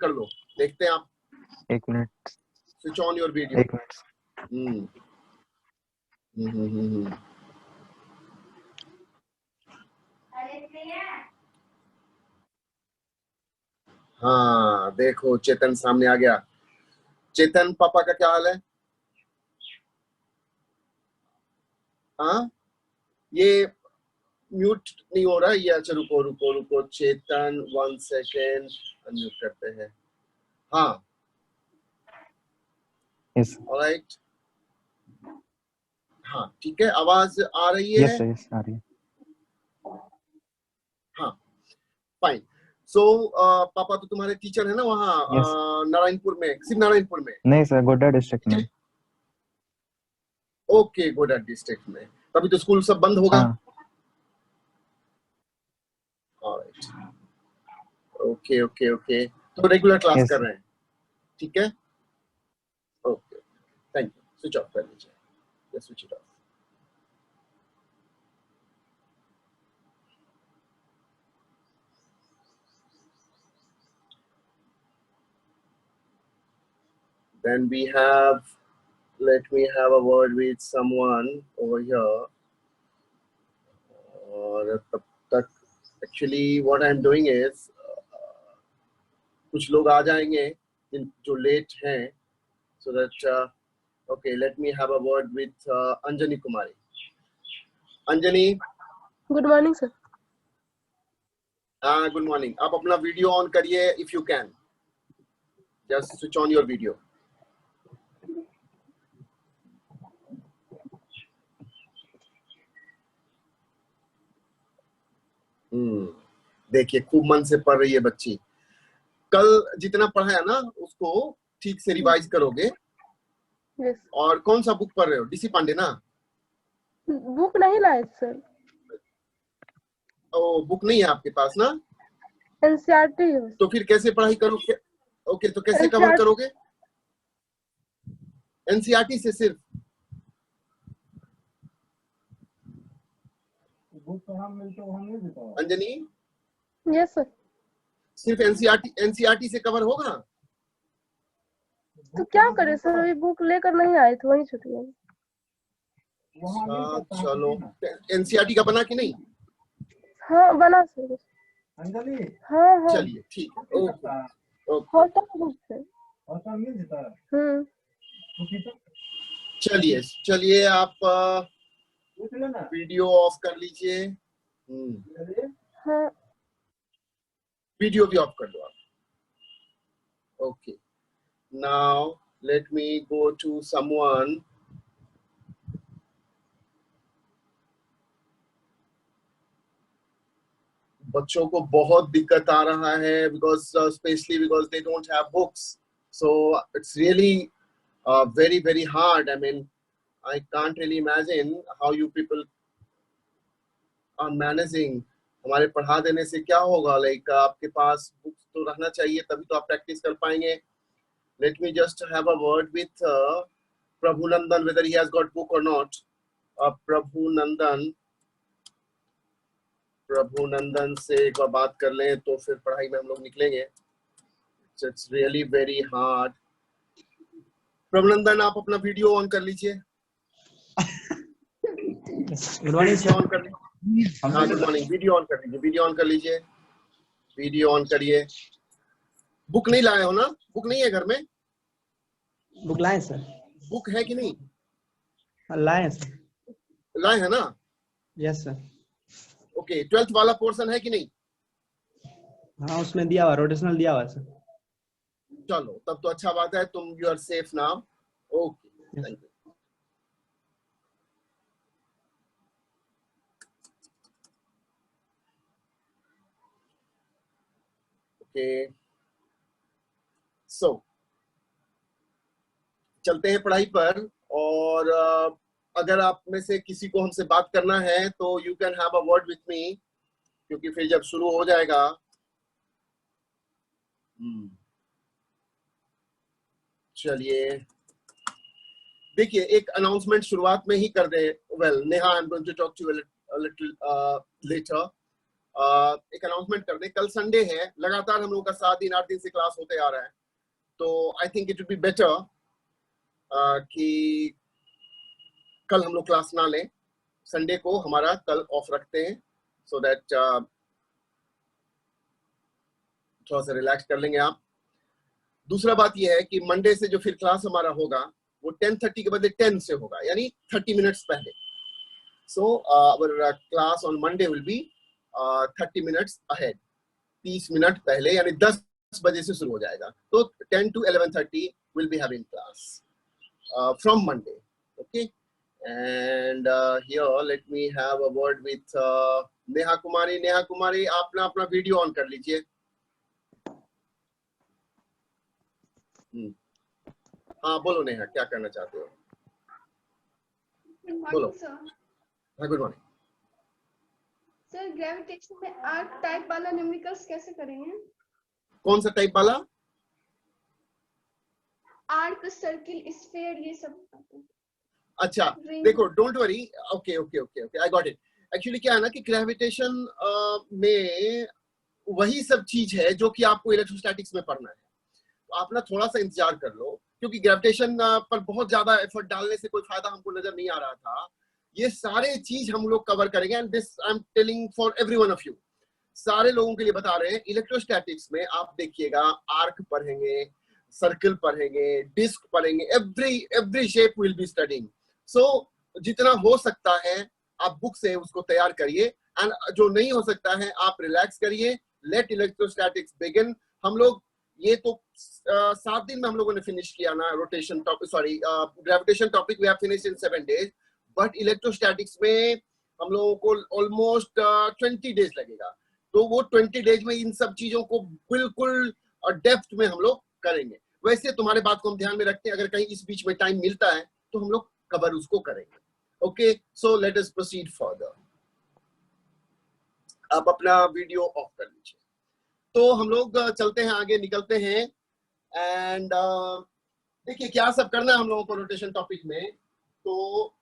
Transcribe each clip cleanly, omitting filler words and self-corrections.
कर लो, देखते हैं आप। 1 minute. Switch on your video. 1 minute. हाँ देखो चेतन सामने आ गया। चेतन पापा का क्या हाल है? हाँ ये म्यूट नहीं हो रहा है ये। अच्छा रुको रुको रुको चेतन 1 सेकेंड अनम्यूट करते हैं। हाँ यस ऑलराइट। हाँ ठीक है, आवाज आ रही है? यस यस आ रही है। हाँ फाइन। सो पापा तो तुम्हारे टीचर है ना वहाँ Yes. नारायणपुर में? सिर्फ नारायणपुर में? नहीं सर, गोड्डा डिस्ट्रिक्ट में। ओके गोड्डा डिस्ट्रिक्ट में। तभी तो स्कूल सब बंद होगा। हाँ ऑलराइट ओके ओके ओके। तो रेगुलर क्लास Yes. कर रहे हैं, ठीक है? Okay thank you. Switch off कर लीजिए। Just switch it off. Then we have, let me have a word with someone over here. और तब तक actually what I'm doing is कुछ लोग आ जाएंगे जो लेट हैं, so that okay let me have a word with Anjani Kumari. Anjani good morning sir. हाँ good morning. आप अपना वीडियो ऑन करिए if you can. Just switch on your video. देखिए खूब मन से पढ़ रही है बच्ची। कल जितना पढ़ाया ना उसको ठीक से रिवाइज करोगे। यस। और कौन सा बुक पढ़ रहे हो? डीसी पांडे ना? बुक नहीं लाए सर। ओ बुक नहीं है आपके पास ना? एनसीईआरटी है। तो फिर कैसे पढ़ाई करोगे? ओके तो कैसे कवर करोगे? एनसीईआरटी से सिर्फ? Anjani yes sir. सिर्फ एनसीईआरटी से कवर होगा? तो क्या करे सर, अभी बुक लेकर नहीं आए थे, वही छूट गया। चलो एनसीईआरटी का बना कि नहीं? हाँ बना सर। अंजलि हाँ हाँ चलिए ठीक है ओके ओके। होता है बुक से। चलिए चलिए आप वीडियो ऑफ कर लीजिए। हाँ वीडियो भी ऑफ कर दो आप। Okay now let me go to someone. बच्चों को बहुत दिक्कत आ रहा है because specially because they don't have books, so it's really very very hard. I mean I can't really imagine how you people are managing. हमारे पढ़ा देने से क्या होगा? लाइक आपके पास बुक्स तो रहना चाहिए तभी तो आप प्रैक्टिस कर पाएंगे। Let me just have a word with Prabhunandan whether he has got book or not. Prabhunandan से एक बार बात कर लें तो फिर पढ़ाई में हम लोग निकलेंगे। It's really very hard. Prabhunandan आप अपना वीडियो ऑन कर लीजिए। गुड मॉर्निंग ऑन कर लीजिए। हाँ गुड मॉर्निंग। वीडियो ऑन कर लीजिए। वीडियो ऑन कर लीजिए। वीडियो ऑन करिए। बुक नहीं लाए हो ना? बुक नहीं है घर में? बुक लाए सर। बुक है कि नहीं? लाए सर। लाए है ना? Yes sir. ओके 12th वाला पोर्शन है कि नहीं? हाँ उसमें दिया हुआ, रोटेशनल दिया हुआ सर। चलो तब तो अच्छा बात है, तुम you are safe now. Okay thank you. Okay so चलते हैं पढ़ाई पर। और अगर आप में से किसी को हमसे बात करना है तो you can have a word with me, क्योंकि फिर जब शुरू हो जाएगा। चलिए देखिए एक अनाउंसमेंट शुरुआत में ही कर दे। Well Neha I am going to talk to you a little later. एक अनाउंसमेंट कर दें। कल संडे है, लगातार हम लोगों का 7 दिन 8 दिन से क्लास होते आ रहा है, तो I think it would be better कि कल हम लोग क्लास ना लें, संडे को हमारा कल ऑफ रखते हैं, सो दैट थोड़ा सा रिलैक्स कर लेंगे आप। दूसरा बात यह है कि मंडे से जो फिर क्लास हमारा होगा वो 10:30 के बदले 10 से होगा, यानी 30 मिनट्स पहले। So our class on Monday will be 30 minutes ahead, 30 minute पहले, यानी 10 बजे से शुरू हो जाएगा। तो 10 to 11:30 will be having class from Monday, okay. And here let me have a word with Neha Kumari. Neha Kumari, आप ना अपना वीडियो ऑन कर लीजिए। हाँ बोलो नेहा, क्या करना चाहते हो? बोलो। हाँ, गुड मॉर्निंग सर। ग्रेविटेशन में आर्क टाइप वाला न्यूमेरिकल्स कैसे करेंगे? कौन सा टाइप वाला? आर्क, सर्किल, स्फीयर, ये सब। अच्छा देखो, don't worry, okay okay okay okay, I got it. Actually क्या है ना कि ग्रेविटेशन में वही सब चीज है जो कि आपको इलेक्ट्रोस्टैटिक्स में पढ़ना है। तो आप ना थोड़ा सा इंतजार कर लो, क्योंकि ग्रेविटेशन पर बहुत ज्यादा एफर्ट डालने से कोई फायदा हमको नजर नहीं आ रहा था। ये सारे चीज हम लोग कवर करेंगे, and this I am telling for everyone of you, सारे लोगों के लिए बता रहे हैं। इलेक्ट्रोस्टैटिक्स में आप देखिएगा, आर्क पढ़ेंगे, सर्कल पढ़ेंगे, डिस्क पढ़ेंगे, every shape will be studying. So जितना हो सकता है आप बुक से उसको तैयार करिए, एंड जो नहीं हो सकता है आप रिलैक्स करिए। Let electrostatics begin. हम लोग ये तो 7 दिन में हम लोगों ने फिनिश किया ना rotation topic, sorry gravitation topic we have finished in 7 days, but electrostatics में हम लोगों को ऑलमोस्ट 20 डेज लगेगा। तो वो 20 डेज में इन सब चीजों को बिल्कुल डेप्थ में हम लोग करेंगे। वैसे तुम्हारे बात को हम ध्यान में रखते हैं, अगर कहीं इस बीच में टाइम मिलता है तो हम लोग कवर उसको करेंगे। Okay, so let us proceed further. आप अपना वीडियो ऑफ कर लीजिए। तो हम लोग चलते हैं आगे, निकलते हैं। एंड देखिए क्या सब करना है हम लोगों को रोटेशन टॉपिक में। तो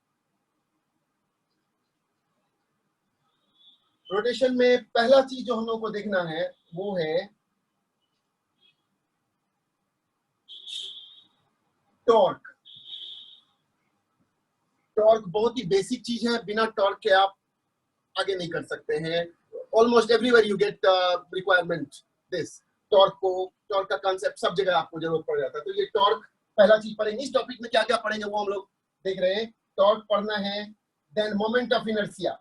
रोटेशन में पहला चीज जो हम लोगों को देखना है वो है टॉर्क। टॉर्क बहुत ही बेसिक चीज है, बिना टॉर्क के आप आगे नहीं कर सकते हैं। Almost everywhere you get requirement this torque का कांसेप्ट सब जगह आपको जरूरत पड़ जाता है। तो ये टॉर्क पहला चीज पढ़ेंगे। इस टॉपिक में क्या क्या पढ़ेंगे वो हम लोग देख रहे हैं। टॉर्क पढ़ना है, then moment of inertia.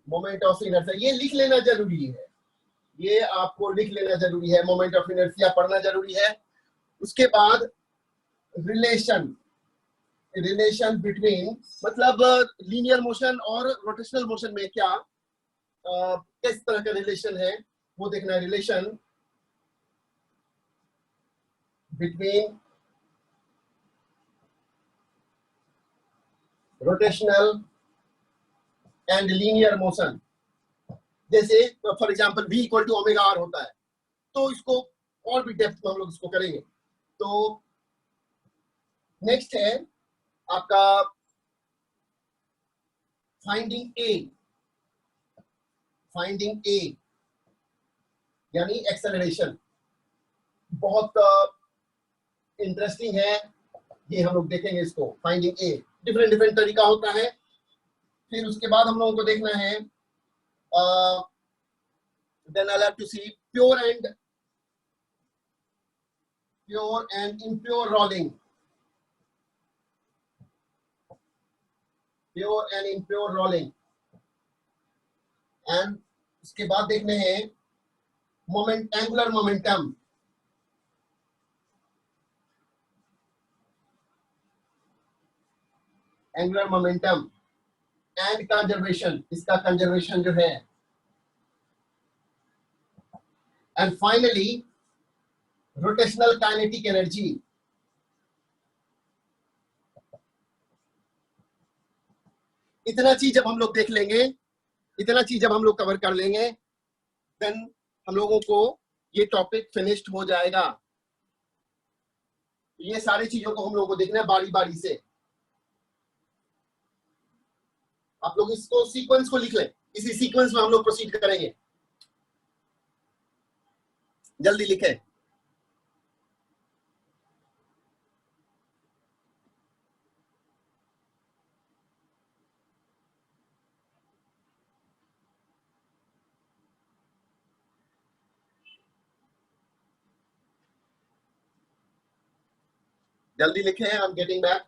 Moment of inertia ये लिख लेना जरूरी है, ये आपको लिख लेना जरूरी है। मोमेंट ऑफ इनर्शिया पढ़ना जरूरी है। उसके बाद रिलेशन बिटवीन, मतलब लीनियर मोशन और रोटेशनल मोशन में क्या किस तरह का रिलेशन है वो देखना है। Relation between rotational and linear motion. जैसे for example V equal to omega R होता है, तो इसको और भी डेप्थ में हम लोग इसको करेंगे। तो नेक्स्ट है आपका फाइंडिंग ए यानी एक्सेलरेशन। बहुत इंटरेस्टिंग है ये, हम लोग देखेंगे इसको। फाइंडिंग ए डिफरेंट तरीका होता है। फिर उसके बाद हम लोगों को देखना है then I have to see pure and impure rolling. Pure and impure rolling. And उसके बाद देखने हैं angular momentum. Angular momentum and conservation, इसका कंजर्वेशन जो है। And finally rotational kinetic energy. इतना चीज जब हम लोग देख लेंगे, इतना चीज जब हम लोग कवर कर लेंगे, देन हम लोगों को ये टॉपिक फिनिश्ड हो जाएगा। ये सारी चीजों को हम लोगों को देखना है बारी बारी से। आप लोग इसको सीक्वेंस को लिख लें, इसी सीक्वेंस में हम लोग प्रोसीड करेंगे। जल्दी लिखें। जल्दी लिखें। I am getting back.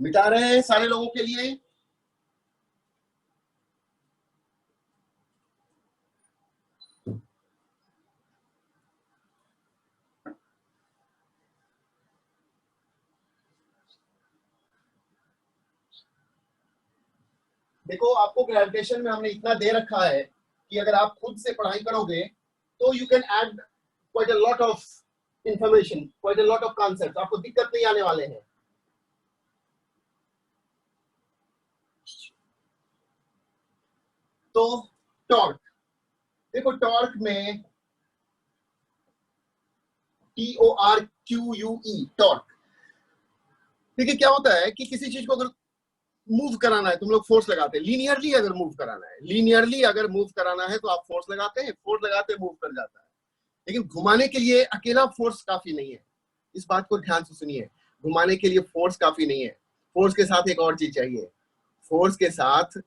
मिटा रहे हैं सारे लोगों के लिए। देखो, आपको ग्रेजुएशन में हमने इतना दे रखा है कि अगर आप खुद से पढ़ाई करोगे तो you can add quite a lot of information, quite a lot of concept, आपको दिक्कत नहीं आने वाले हैं। तो टॉर्क, देखो टॉर्क में TORQUE, टॉर्क। देखिए क्या होता है कि किसी चीज को अगर मूव कराना है तुम लोग फोर्स लगाते हैं। लीनियरली अगर मूव कराना है, लीनियरली अगर मूव कराना है तो आप फोर्स लगाते हैं, फोर्स लगाते मूव कर जाता है। लेकिन घुमाने के लिए अकेला फोर्स काफी नहीं है, इस बात को ध्यान से सुनिए। घुमाने के लिए फोर्स काफी नहीं है, फोर्स के साथ एक और चीज चाहिए। फोर्स के साथ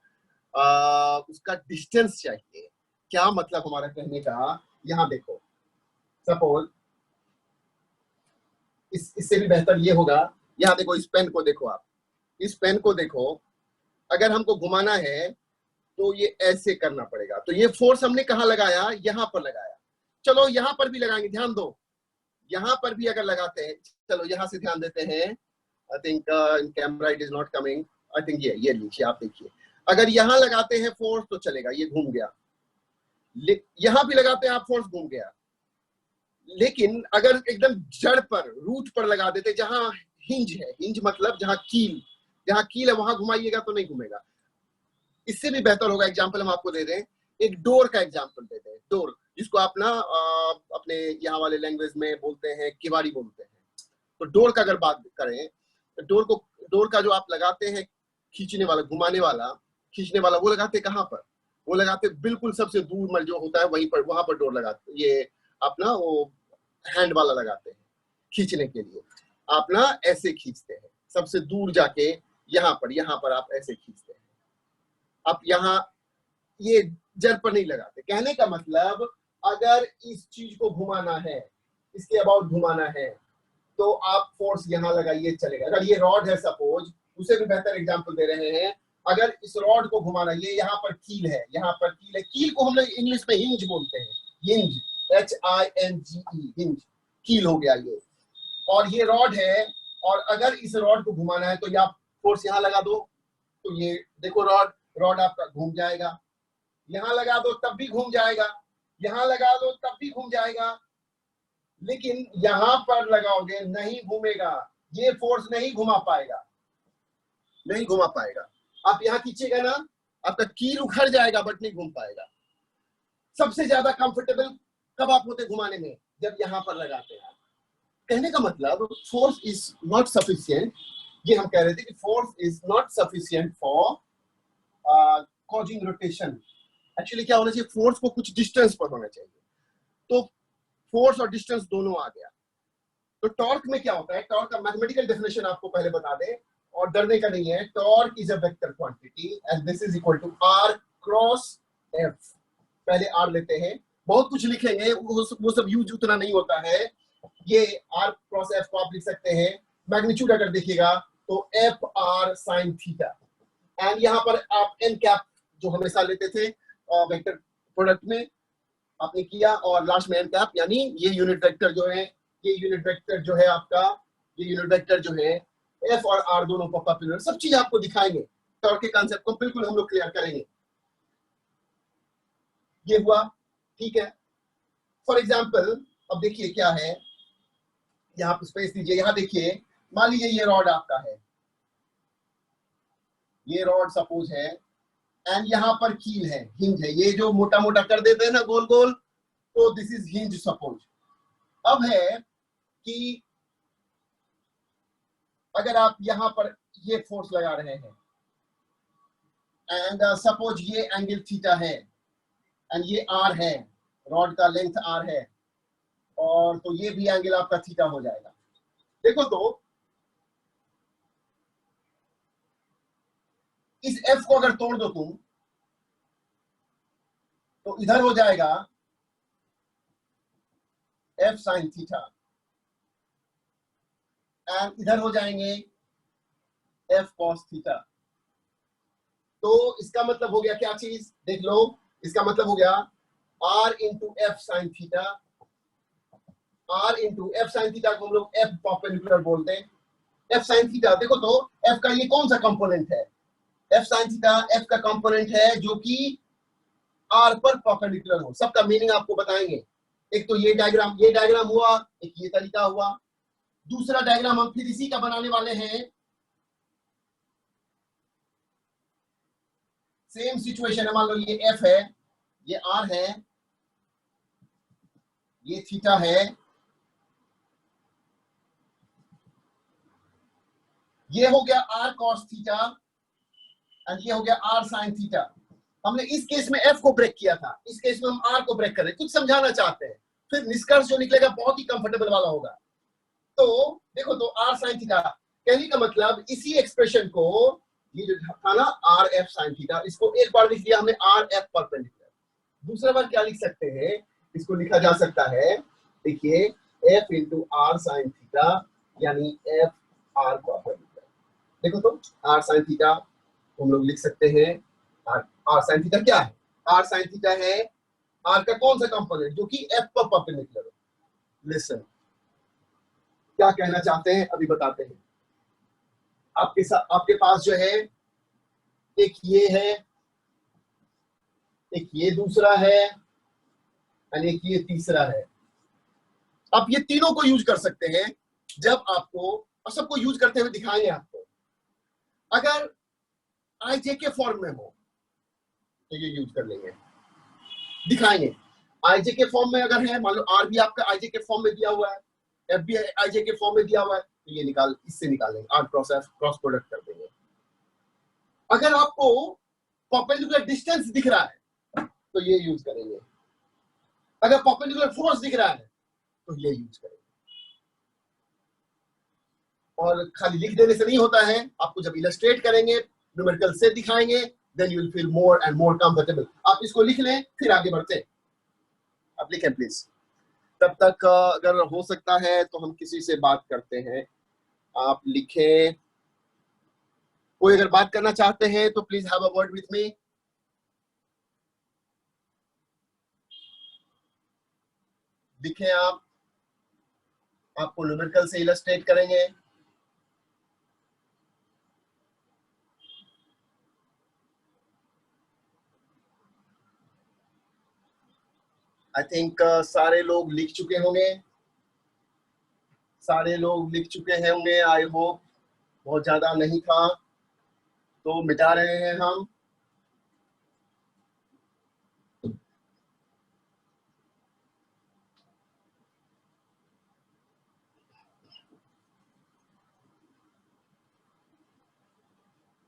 उसका डिस्टेंस चाहिए। क्या मतलब हमारा कहने का, यहां देखो, सपोज इससे भी बेहतर ये होगा, यहां देखो, इस पेन को देखो, आप इस पेन को देखो, अगर हमको घुमाना है तो ये ऐसे करना पड़ेगा। तो ये फोर्स हमने कहां लगाया, यहां पर लगाया। चलो यहां पर भी लगाएंगे, ध्यान दो, यहां पर भी अगर लगाते हैं, चलो यहां से ध्यान देते हैं। I think camera it is not coming. I think ये लीजिए, आप देखिए, अगर यहां लगाते हैं फोर्स तो चलेगा, ये घूम गया। यहां भी लगाते हैं आप फोर्स, घूम गया। लेकिन अगर एकदम जड़ पर, रूट पर लगा देते, जहां हिंज है, हिंज मतलब जहां कील है, वहां घुमाइएगा तो नहीं घूमेगा। इससे भी बेहतर होगा, एग्जांपल हम आपको दे दें, एक डोर का एग्जांपल देते हैं। डोर, जिसको आप ना अपने यहाँ वाले लैंग्वेज में बोलते हैं किवाड़ी बोलते हैं। तो डोर का अगर बात करें तो डोर का जो आप लगाते हैं खींचने वाला, घुमाने वाला, खींचने वाला, वो लगाते कहाँ पर, वो लगाते बिल्कुल सबसे दूर में जो होता है वहीं पर, वहां पर डोर लगाते। ये आप ना वो हैंड वाला लगाते हैं खींचने के लिए, आप ना ऐसे खींचते हैं सबसे दूर जाके, यहाँ पर आप ऐसे खींचते हैं। आप यहाँ ये जड़ पर नहीं लगाते। कहने का मतलब, अगर इस चीज को घुमाना है, इसके अबाउट घुमाना है, तो आप फोर्स यहाँ लगाइए, चलेगा। अगर ये रॉड है सपोज, उसे भी बेहतर एग्जांपल दे रहे हैं, अगर इस रॉड को घुमाना, ये यहाँ पर कील है, यहाँ पर कील है, कील को हम लोग इंग्लिश में हिंज बोलते हैं, हिंज, HINGE, हिंज, कील हो गया ये। और ये रॉड है, और अगर इस रॉड को घुमाना है तो ये आप फोर्स यहाँ लगा दो, तो ये देखो रॉड आपका घूम जाएगा। यहां लगा दो तब भी घूम जाएगा, यहां लगा दो तब भी घूम जाएगा। लेकिन यहां पर लगाओगे नहीं घूमेगा, ये फोर्स नहीं घुमा पाएगा, नहीं घुमा पाएगा। आप यहां खींचेगा ना, आपका कील उखड़ जाएगा बट नहीं घूम पाएगा। सबसे ज्यादा कंफर्टेबल कब आप होते घुमाने में, जब यहां पर लगाते हैं। कहने का मतलब, फोर्स इज नॉट सफिशिएंट, ये हम कह रहे थे कि force is not sufficient for causing rotation. Actually क्या होना चाहिए, फोर्स को कुछ डिस्टेंस पर होना चाहिए। तो फोर्स और डिस्टेंस दोनों आ गया। तो टॉर्क में क्या होता है, टॉर्क का मैथमेटिकल डेफिनेशन आपको पहले बता दें, और डरने का नहीं है। Torque is a vector quantity and this is equal to R cross F। पहले R लेते हैं, बहुत कुछ लिखेंगे, वो सब यूज उतना नहीं होता है। ये R क्रॉस F को आप लिख सकते हैं। मैग्नीट्यूड अगर देखिएगा तो F R sine theta. And यहाँ पर आप एन कैप जो हमेशा लेते थे वेक्टर प्रोडक्ट में आपने किया, और लास्ट में एन कैप, यानी ये यूनिट वेक्टर जो है, ये यूनिट वेक्टर जो है आपका, ये यूनिट वेक्टर जो है एफ और आर दोनों परपेंडिकुलर, सब चीज आपको दिखाएंगे, टॉर्क के कॉन्सेप्ट को बिल्कुल हम लोग क्लियर करेंगे। ये हुआ, ठीक है। फॉर एग्जाम्पल अब देखिए क्या है, यहाँ पर स्पेस दीजिए, यहाँ देखिए, मान लीजिए ये रॉड आपका है, ये रॉड सपोज है, एंड यहाँ पर कील है, हिंज है, ये जो मोटा मोटा कर देते हैं ना गोल गोल, तो दिस इज हिंज सपोज। अब है कि अगर आप यहाँ पर ये फोर्स लगा रहे हैं, एंड सपोज ये एंगल थीटा है, एंड ये आर है, रॉड का लेंथ आर है, और तो ये भी एंगल आपका थीटा हो जाएगा। देखो तो इस एफ को अगर तोड़ दो तुम, तो इधर हो जाएगा एफ साइन थीटा, एंड इधर हो जाएंगे एफ कॉस थीटा। तो इसका मतलब हो गया क्या चीज, देख लो, इसका मतलब हो गया R into F sine theta, R into F sine theta को हम लोग एफ परपेंडिकुलर बोलते हैं। एफ साइन थीटा देखो तो एफ का ये कौन सा कंपोनेंट है, एफ साइन थीटा एफ का कंपोनेंट है जो कि आर पर परपेंडिकुलर हो। सबका मीनिंग आपको बताएंगे। एक तो ये डायग्राम हुआ, एक ये तरीका हुआ, दूसरा डायग्राम हम फिर इसी का बनाने वाले हैं। सेम सिचुएशन है, मान लो ये एफ है, ये आर है, ये थीटा है, ये हो गया आर कॉस थीटा, एंड ये हो गया आर साइन थीटा। हमने इस केस में एफ को ब्रेक किया था, इस केस में हम आर को ब्रेक कर रहे हैं, कुछ समझाना चाहते हैं, फिर निष्कर्ष जो निकलेगा बहुत ही कंफर्टेबल वाला होगा। तो देखो तो आर साइन थीटा कहने का मतलब इसी एक्सप्रेशन को, ये जो था ना आर एफ साइन थीटा, इसको एक बार लिख दिया हमने आर एफ परपेंडिकुलर। दूसरा बार क्या लिख सकते हैं, इसको लिखा जा सकता है, देखिए F into R sine theta, यानी एफ आर परपेंडिकुलर। देखो तो आर साइन थीटा हम लोग लिख सकते हैं, आर साइन थीटा क्या है, आर साइन थीटा है आर का कौन सा कंपोनेंट जो कि एफ पर परपेंडिकुलर है। लिसन, क्या कहना चाहते हैं अभी बताते हैं। आपके पास जो है एक ये है, एक ये दूसरा है, और एक ये तीसरा है। आप ये तीनों को यूज कर सकते हैं जब आपको, और सबको यूज करते हुए दिखाएंगे आपको। अगर आईजे के फॉर्म में हो तो ये यूज कर लेंगे, दिखाएंगे। आईजे के फॉर्म में अगर है, मान लो आर भी आपका आईजे के फॉर्म में दिया हुआ है, एफ भी आईजे के फॉर्म में दिया हुआ है, तो ये इससे निकालेंगे, R cross F cross product कर देंगे। अगर आपको परपेंडिकुलर डिस्टेंस दिख रहा है तो ये यूज करेंगे, अगर परपेंडिकुलर फोर्स दिख रहा है तो ये यूज करेंगे। और खाली लिख देने से नहीं होता है, आपको जब इलस्ट्रेट करेंगे, न्यूमेरिकल से दिखाएंगे, then you will feel more and more comfortable. आप इसको लिख लें, फिर आगे बढ़ते हैं। आप लिखें प्लीज, तब तक अगर हो सकता है तो हम किसी से बात करते हैं। आप लिखें, कोई अगर बात करना चाहते हैं तो please have a word with me. लिखें आप, आपको न्यूमेरिकल से इलस्ट्रेट करेंगे। आई थिंक सारे लोग लिख चुके होंगे, सारे लोग लिख चुके होंगे। आई होप बहुत ज्यादा नहीं था, तो मिटा रहे हैं हम।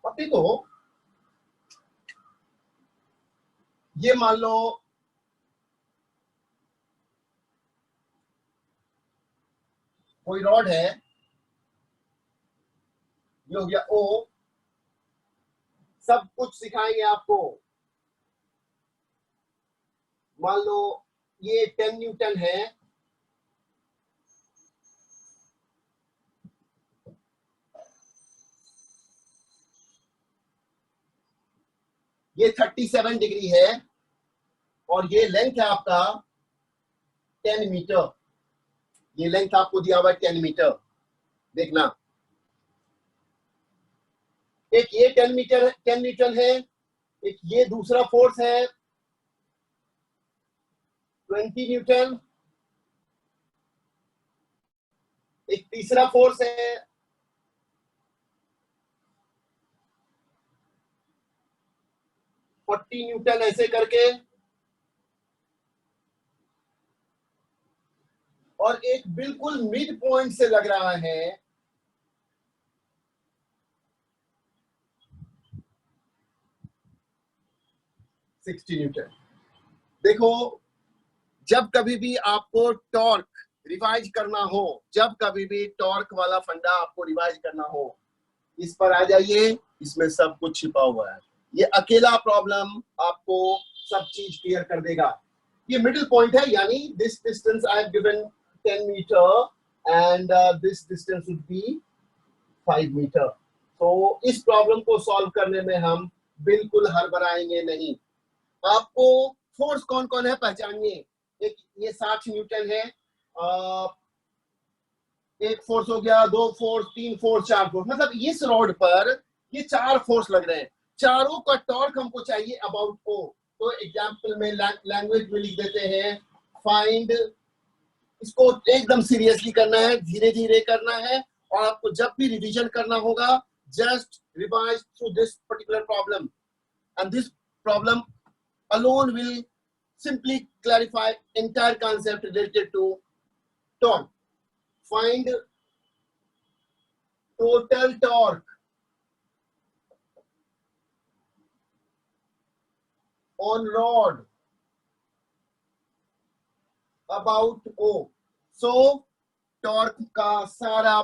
अभी तो ये मान लो कोई रॉड है, ये हो गया ओ, सब कुछ सिखाएंगे आपको। मान लो ये 10 न्यूटन है, ये 37 डिग्री है और ये लेंथ है आपका 10 मीटर। ये लेंथ आपको दिया हुआ है 10 मीटर। देखना, एक ये 10 मीटर है, एक ये दूसरा फोर्स है 20 न्यूटन, एक तीसरा फोर्स है 40 न्यूटन, ऐसे करके, और एक बिल्कुल मिड पॉइंट से लग रहा है 60 न्यूटन। देखो, जब कभी भी आपको टॉर्क रिवाइज करना हो, जब कभी भी टॉर्क वाला फंडा आपको रिवाइज करना हो, इस पर आ जाइए, इसमें सब कुछ छिपा हुआ है। ये अकेला प्रॉब्लम आपको सब चीज क्लियर कर देगा। ये मिडिल पॉइंट है, यानी this distance I have given 10 metre and this distance would be 5 metre. तो इस प्रॉब्लम को सॉल्व करने में हम बिल्कुल हड़बड़ाएंगे नहीं। आपको फोर्स कौन कौन है पहचानिए। एक ये 60 न्यूटन है, एक फोर्स हो गया, 2 फोर्स, 3 फोर्स, 4 फोर्स, मतलब इस रॉड पर ये 4 फोर्स लग रहे हैं। चारों का टॉर्क हमको चाहिए अबाउट ओ। तो एग्जांपल में लैंग्वेज में लिख देते हैं, फाइंड, इसको एकदम सीरियसली करना है, धीरे धीरे करना है, और आपको जब भी रिवीजन करना होगा, just revise through this particular problem, and this problem alone will simply clarify entire concept related to torque. Find total torque on rod about O. So torque का सारा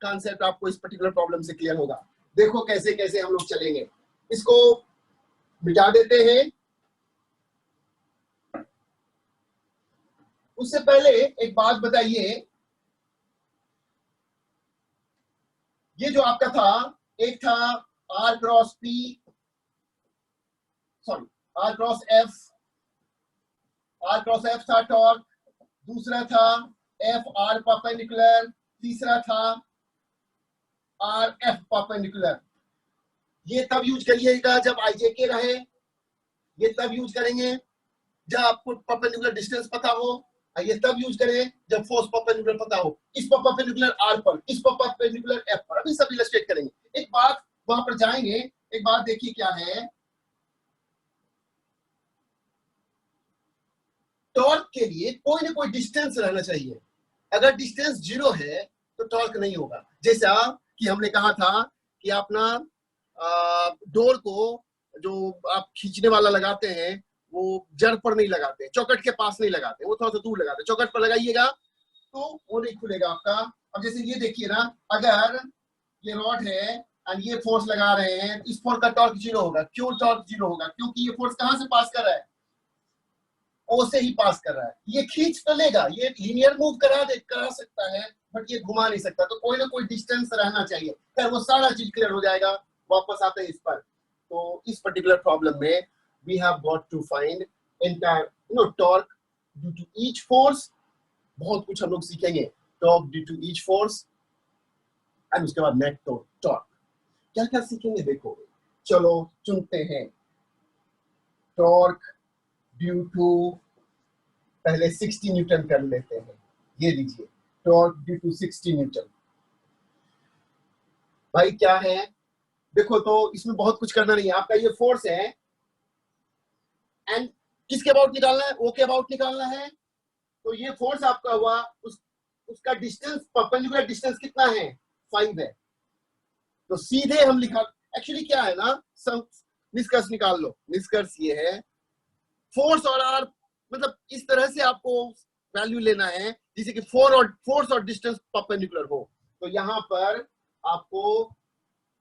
concept आपको इस particular problem से clear होगा। देखो कैसे कैसे हम लोग चलेंगे। इसको मिटा देते हैं। उससे पहले एक बात बताइए, ये जो आपका था, एक था R cross P, sorry R cross F, R cross F था टॉर्क, दूसरा था F R परपेंडिकुलर, तीसरा था R F परपेंडिकुलर। ये तब यूज करिएगा जब IJK रहे, ये तब यूज करेंगे जब आपको परपेंडिकुलर डिस्टेंस पता हो, ये तब यूज करें जब फोर्स परपेंडिकुलर पता हो। इस पर परपेंडिकुलर R पर, इस पर परपेंडिकुलर F पर, अभी सब इलस्ट्रेट करेंगे। एक बात वहां पर जाएंगे, एक बात देखिए क्या है, टॉर्क के लिए कोई ना कोई डिस्टेंस रहना चाहिए। अगर डिस्टेंस 0 है तो टॉर्क नहीं होगा। जैसा कि हमने कहा था कि अपना डोर को जो आप खींचने वाला लगाते हैं, वो जड़ पर नहीं लगाते, चौखट के पास नहीं लगाते, वो थोड़ा सा दूर लगाते। चौखट पर लगाइएगा तो वो नहीं खुलेगा आपका। अब जैसे ये देखिए ना, अगर ये रॉड है और ये फोर्स लगा रहे हैं, इस फोर्स का टॉर्क 0 होगा। क्यों टॉर्क 0 होगा? क्योंकि ये फोर्स कहां से पास कर रहा है? ओ से ही पास कर रहा है। ये खींच तो लेगा, ये लीनियर मूव करा सकता है, बट ये घुमा नहीं सकता। तो कोई ना कोई डिस्टेंस रहना चाहिए। फिर वो सारा चीज क्लियर हो जाएगा। वापस आते हैं इस पर। तो इस पर्टिकुलर प्रॉब्लम में we have got to find entire torque due to each force। बहुत कुछ हम लोग सीखेंगे, torque due to each force, and उसके बाद net torque। क्या क्या सीखेंगे देखो, चलो चुनते हैं। torque due to, पहले 60 न्यूटन कर लेते हैं। ये लीजिए, torque due to 60 न्यूटन। भाई क्या है देखो, तो इसमें बहुत कुछ करना नहीं है। आपका ये फोर्स है एंड किसके अबाउट निकालना है? ओ के अबाउट निकालना है। तो ये फोर्स आपका हुआ, उसका डिस्टेंस, परपेंडिकुलर डिस्टेंस कितना है? 5 है। तो सीधे हम लिखा, एक्चुअली क्या है ना, निष्कर्ष निकाल लो। निष्कर्ष ये है, फोर्स और आर, मतलब इस तरह से आपको वैल्यू लेना है जिसे कि फोर्स और डिस्टेंस परपेंडिकुलर हो। तो यहाँ पर आपको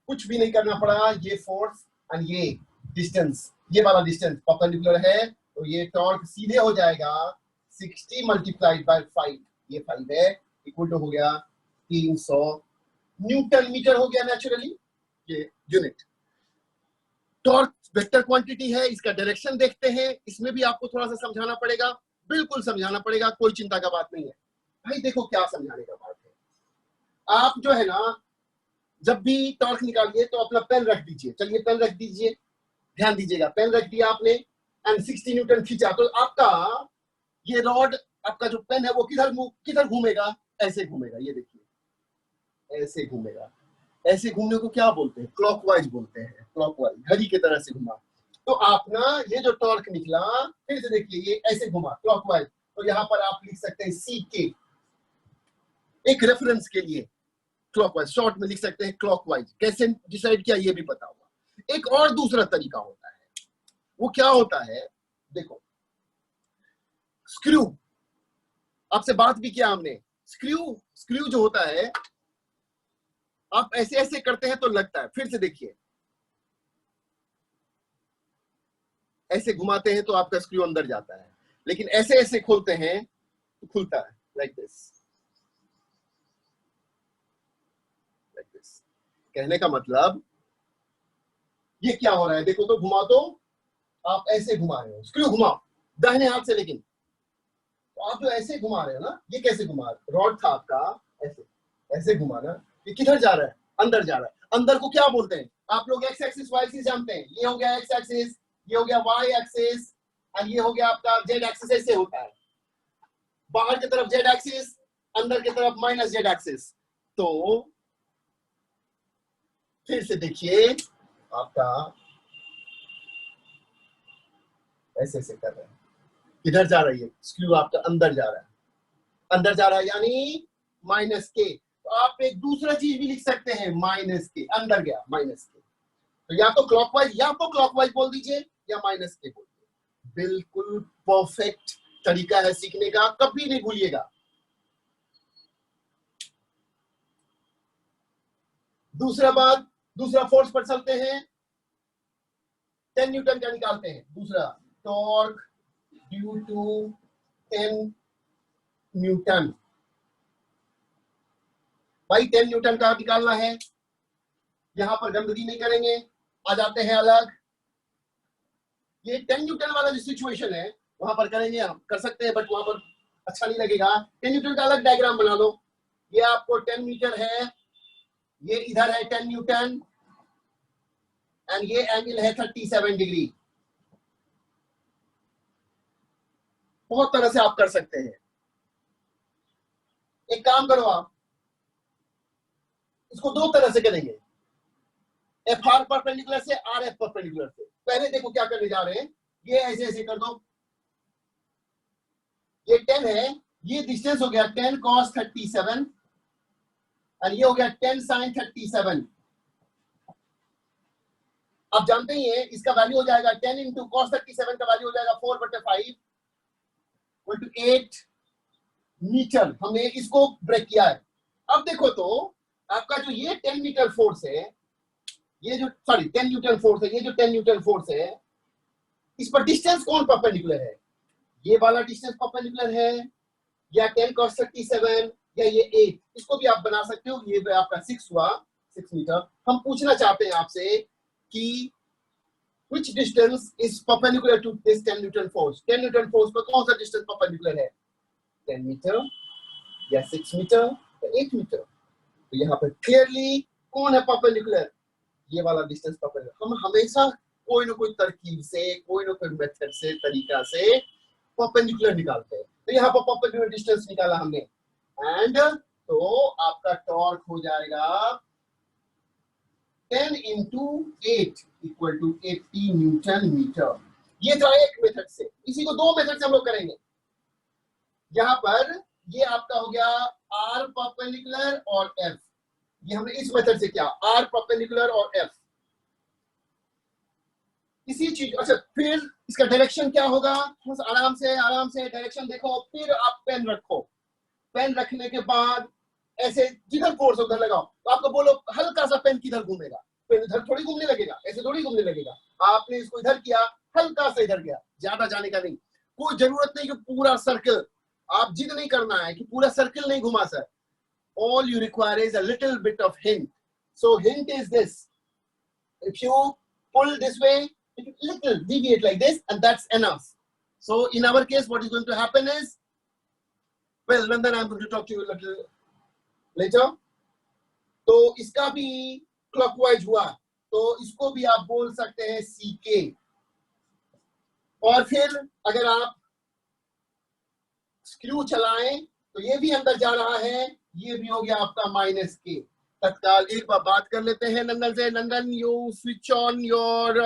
कुछ भी नहीं करना पड़ा। ये फोर्स और ये डिस्टेंस, ये वाला डिस्टेंस परपेंडिकुलर है, तो ये टॉर्क सीधे हो जाएगा 60 मल्टीप्लाइड बाय 5। ये 5 है, इक्वल टू हो गया 300 न्यूटन मीटर हो गया नेचुरली ये यूनिट। टॉर्क वेक्टर क्वांटिटी है, इसका डायरेक्शन देखते हैं, इसमें भी आपको थोड़ा सा समझाना पड़ेगा, बिल्कुल समझाना पड़ेगा, कोई चिंता का बात नहीं है भाई। देखो क्या समझाने का बात है, आप जो है ना जब भी टॉर्क निकालिए तो अपना पेन रख दीजिए, चलिए पेन रख दीजिए, ध्यान दीजिएगा, पेन रख दिया आपने एंड 60 न्यूटन खींचा, तो आपका ये रॉड, आपका जो पेन है वो किधर घूमेगा, ऐसे घूमेगा, ये देखिए ऐसे घूमेगा। ऐसे घूमने को क्या बोलते हैं, क्लॉकवाइज बोलते हैं, क्लॉकवाइज, घड़ी की तरह से घुमा। तो आप ना ये जो टॉर्क निकला, फिर से देखिए ये ऐसे घुमा क्लॉकवाइज, तो यहाँ पर आप लिख सकते हैं सी के, एक रेफरेंस के लिए क्लॉकवाइज, शॉर्ट में लिख सकते हैं क्लॉकवाइज। कैसे डिसाइड किया ये भी पता होगा। एक और दूसरा तरीका होता है, वो क्या होता है, देखो स्क्रू, आपसे बात भी किया हमने, स्क्रू जो होता है आप ऐसे ऐसे करते हैं तो लगता है, फिर से देखिए ऐसे घुमाते हैं तो आपका स्क्रू अंदर जाता है, लेकिन ऐसे ऐसे खोलते हैं तो खुलता है, लाइक दिस। कहने का मतलब ये क्या हो रहा है, देखो तो घुमा, तो आप ऐसे घुमा रहे हो, स्क्रू घुमाओ दाहिने हाथ से, लेकिन तो आप जो ऐसे घुमा रहे हो ना, ये कैसे घुमा रहे, रॉड था आपका, ऐसे ऐसे घुमाना, ये किधर जा रहा है, अंदर जा रहा है। अंदर को क्या बोलते हैं आप लोग, एक्स एक्सिस वाई एक्सिस जानते हैं, ये हो गया एक्स एक्सिस, ये हो गया वाई एक्सिस, और ये हो गया आपका जेड एक्सिस। ऐसे होता है, बाहर की तरफ जेड एक्सिस, अंदर की तरफ माइनस जेड एक्सिस। तो फिर से देखिए आपका ऐसे ऐसे कर रहे हैं, किधर जा रही है, स्क्रू आपका अंदर जा रहा है, अंदर जा रहा है यानी माइनस के। तो आप एक दूसरा चीज भी लिख सकते हैं, माइनस के, अंदर गया माइनस के, तो या तो क्लॉकवाइज बोल दीजिए या माइनस के बोल दीजिए। बिल्कुल परफेक्ट तरीका है सीखने का, कभी नहीं भूलिएगा। दूसरा फोर्स पर चलते हैं, 10 न्यूटन का निकालते हैं। दूसरा टॉर्क ड्यू टू 10 न्यूटन, भाई 10 न्यूटन का निकालना है, यहां पर गंदगी नहीं करेंगे, आ जाते हैं अलग। ये 10 न्यूटन वाला जो सिचुएशन है वहां पर करेंगे, हम कर सकते हैं, बट वहां पर अच्छा नहीं लगेगा। 10 न्यूटन का अलग डायग्राम बना लो, ये आपको 10 मीटर है, ये इधर है 10 न्यूटन, एंड ये एंगल है 37 डिग्री। बहुत तरह से आप कर सकते हैं। एक काम करो, आप इसको दो तरह से करेंगे, एफ आर परपेंडिकुलर से, आर एफ परपेंडिकुलर से। पहले देखो क्या करने जा रहे हैं, ये ऐसे ऐसे कर दो, ये 10 है, ये डिस्टेंस हो गया 10 cos 37, और ये हो गया 10 sin 37। आप जानते ही हैं इसका वैल्यू हो जाएगा 10 इंटू cos 37 का वैल्यू हो जाएगा 4/5 8 मीटर। हमने इसको ब्रेक किया है। अब देखो तो आपका जो ये 10 मीटर फोर्स है, ये जो 10 न्यूटन फोर्स है, ये जो 10 न्यूटन फोर्स है, इस पर डिस्टेंस कौन परपेंडिकुलर है, ये वाला डिस्टेंस परपेंडिकुलर है, या 10 cos 37, या ये 8। इसको भी आप बना सकते हो, ये आपका 6 हुआ, 6 मीटर। हम पूछना चाहते हैं आपसे कि which distance is perpendicular to this 10 Newton force, 10 Newton force पर कौन सा डिस्टेंस परपेंडिकुलर है, 10 मीटर या 6 मीटर या 8 मीटर। तो यहाँ पर क्लियरली कौन है परपेंडिकुलर, ये वाला डिस्टेंस परपेंडिकुलर। हम हमेशा कोई ना कोई तरकीब से, कोई ना कोई मेथड से, तरीका से परपेंडिकुलर निकालते हैं। तो यहाँ पर परपेंडिकुलर डिस्टेंस निकाला हमने, एंड तो आपका टॉर्क हो जाएगा 10 into 8 equal to 80 newton metre. ये था एक मेथड से, इसी को दो मेथड से हम लोग करेंगे। यहाँ पर ये आपका हो गया आर परपेंडिकुलर और एफ, ये हमने इस मेथड से किया, आर परपेंडिकुलर और एफ, इसी चीज। अच्छा, फिर इसका डायरेक्शन क्या होगा, आराम से डायरेक्शन देखो, फिर आप पेन रखो, पेन रखने के बाद ऐसे जिधर फोर्स उधर लगाओ। तो आपको बोलो हल्का सा पेन किधर घूमेगा, पेन इधर थोड़ी घूमने लगेगा, ऐसे थोड़ी घूमने लगेगा। आपने इसको इधर किया, हल्का सा इधर गया, ज्यादा जाने का नहीं। कोई जरूरत नहीं कि पूरा सर्कल, आप जिद नहीं करना है कि पूरा सर्कल नहीं घुमा sir. All you require is a little bit of hint. So hint is this: if you pull this way little deviate like this, and that's enough. So in our case, what is going to happen is, well, Nandan, I'm going to talk to you a little later. तो इसका भी clockwise हुआ, तो इसको भी आप बोल सकते हैं CK. और फिर अगर आप स्क्रू चलाएं तो ये भी अंदर जा रहा है, ये भी हो गया आपका -K. तत्काल एक बार बात कर लेते हैं नंदन से. Nandan, you switch on your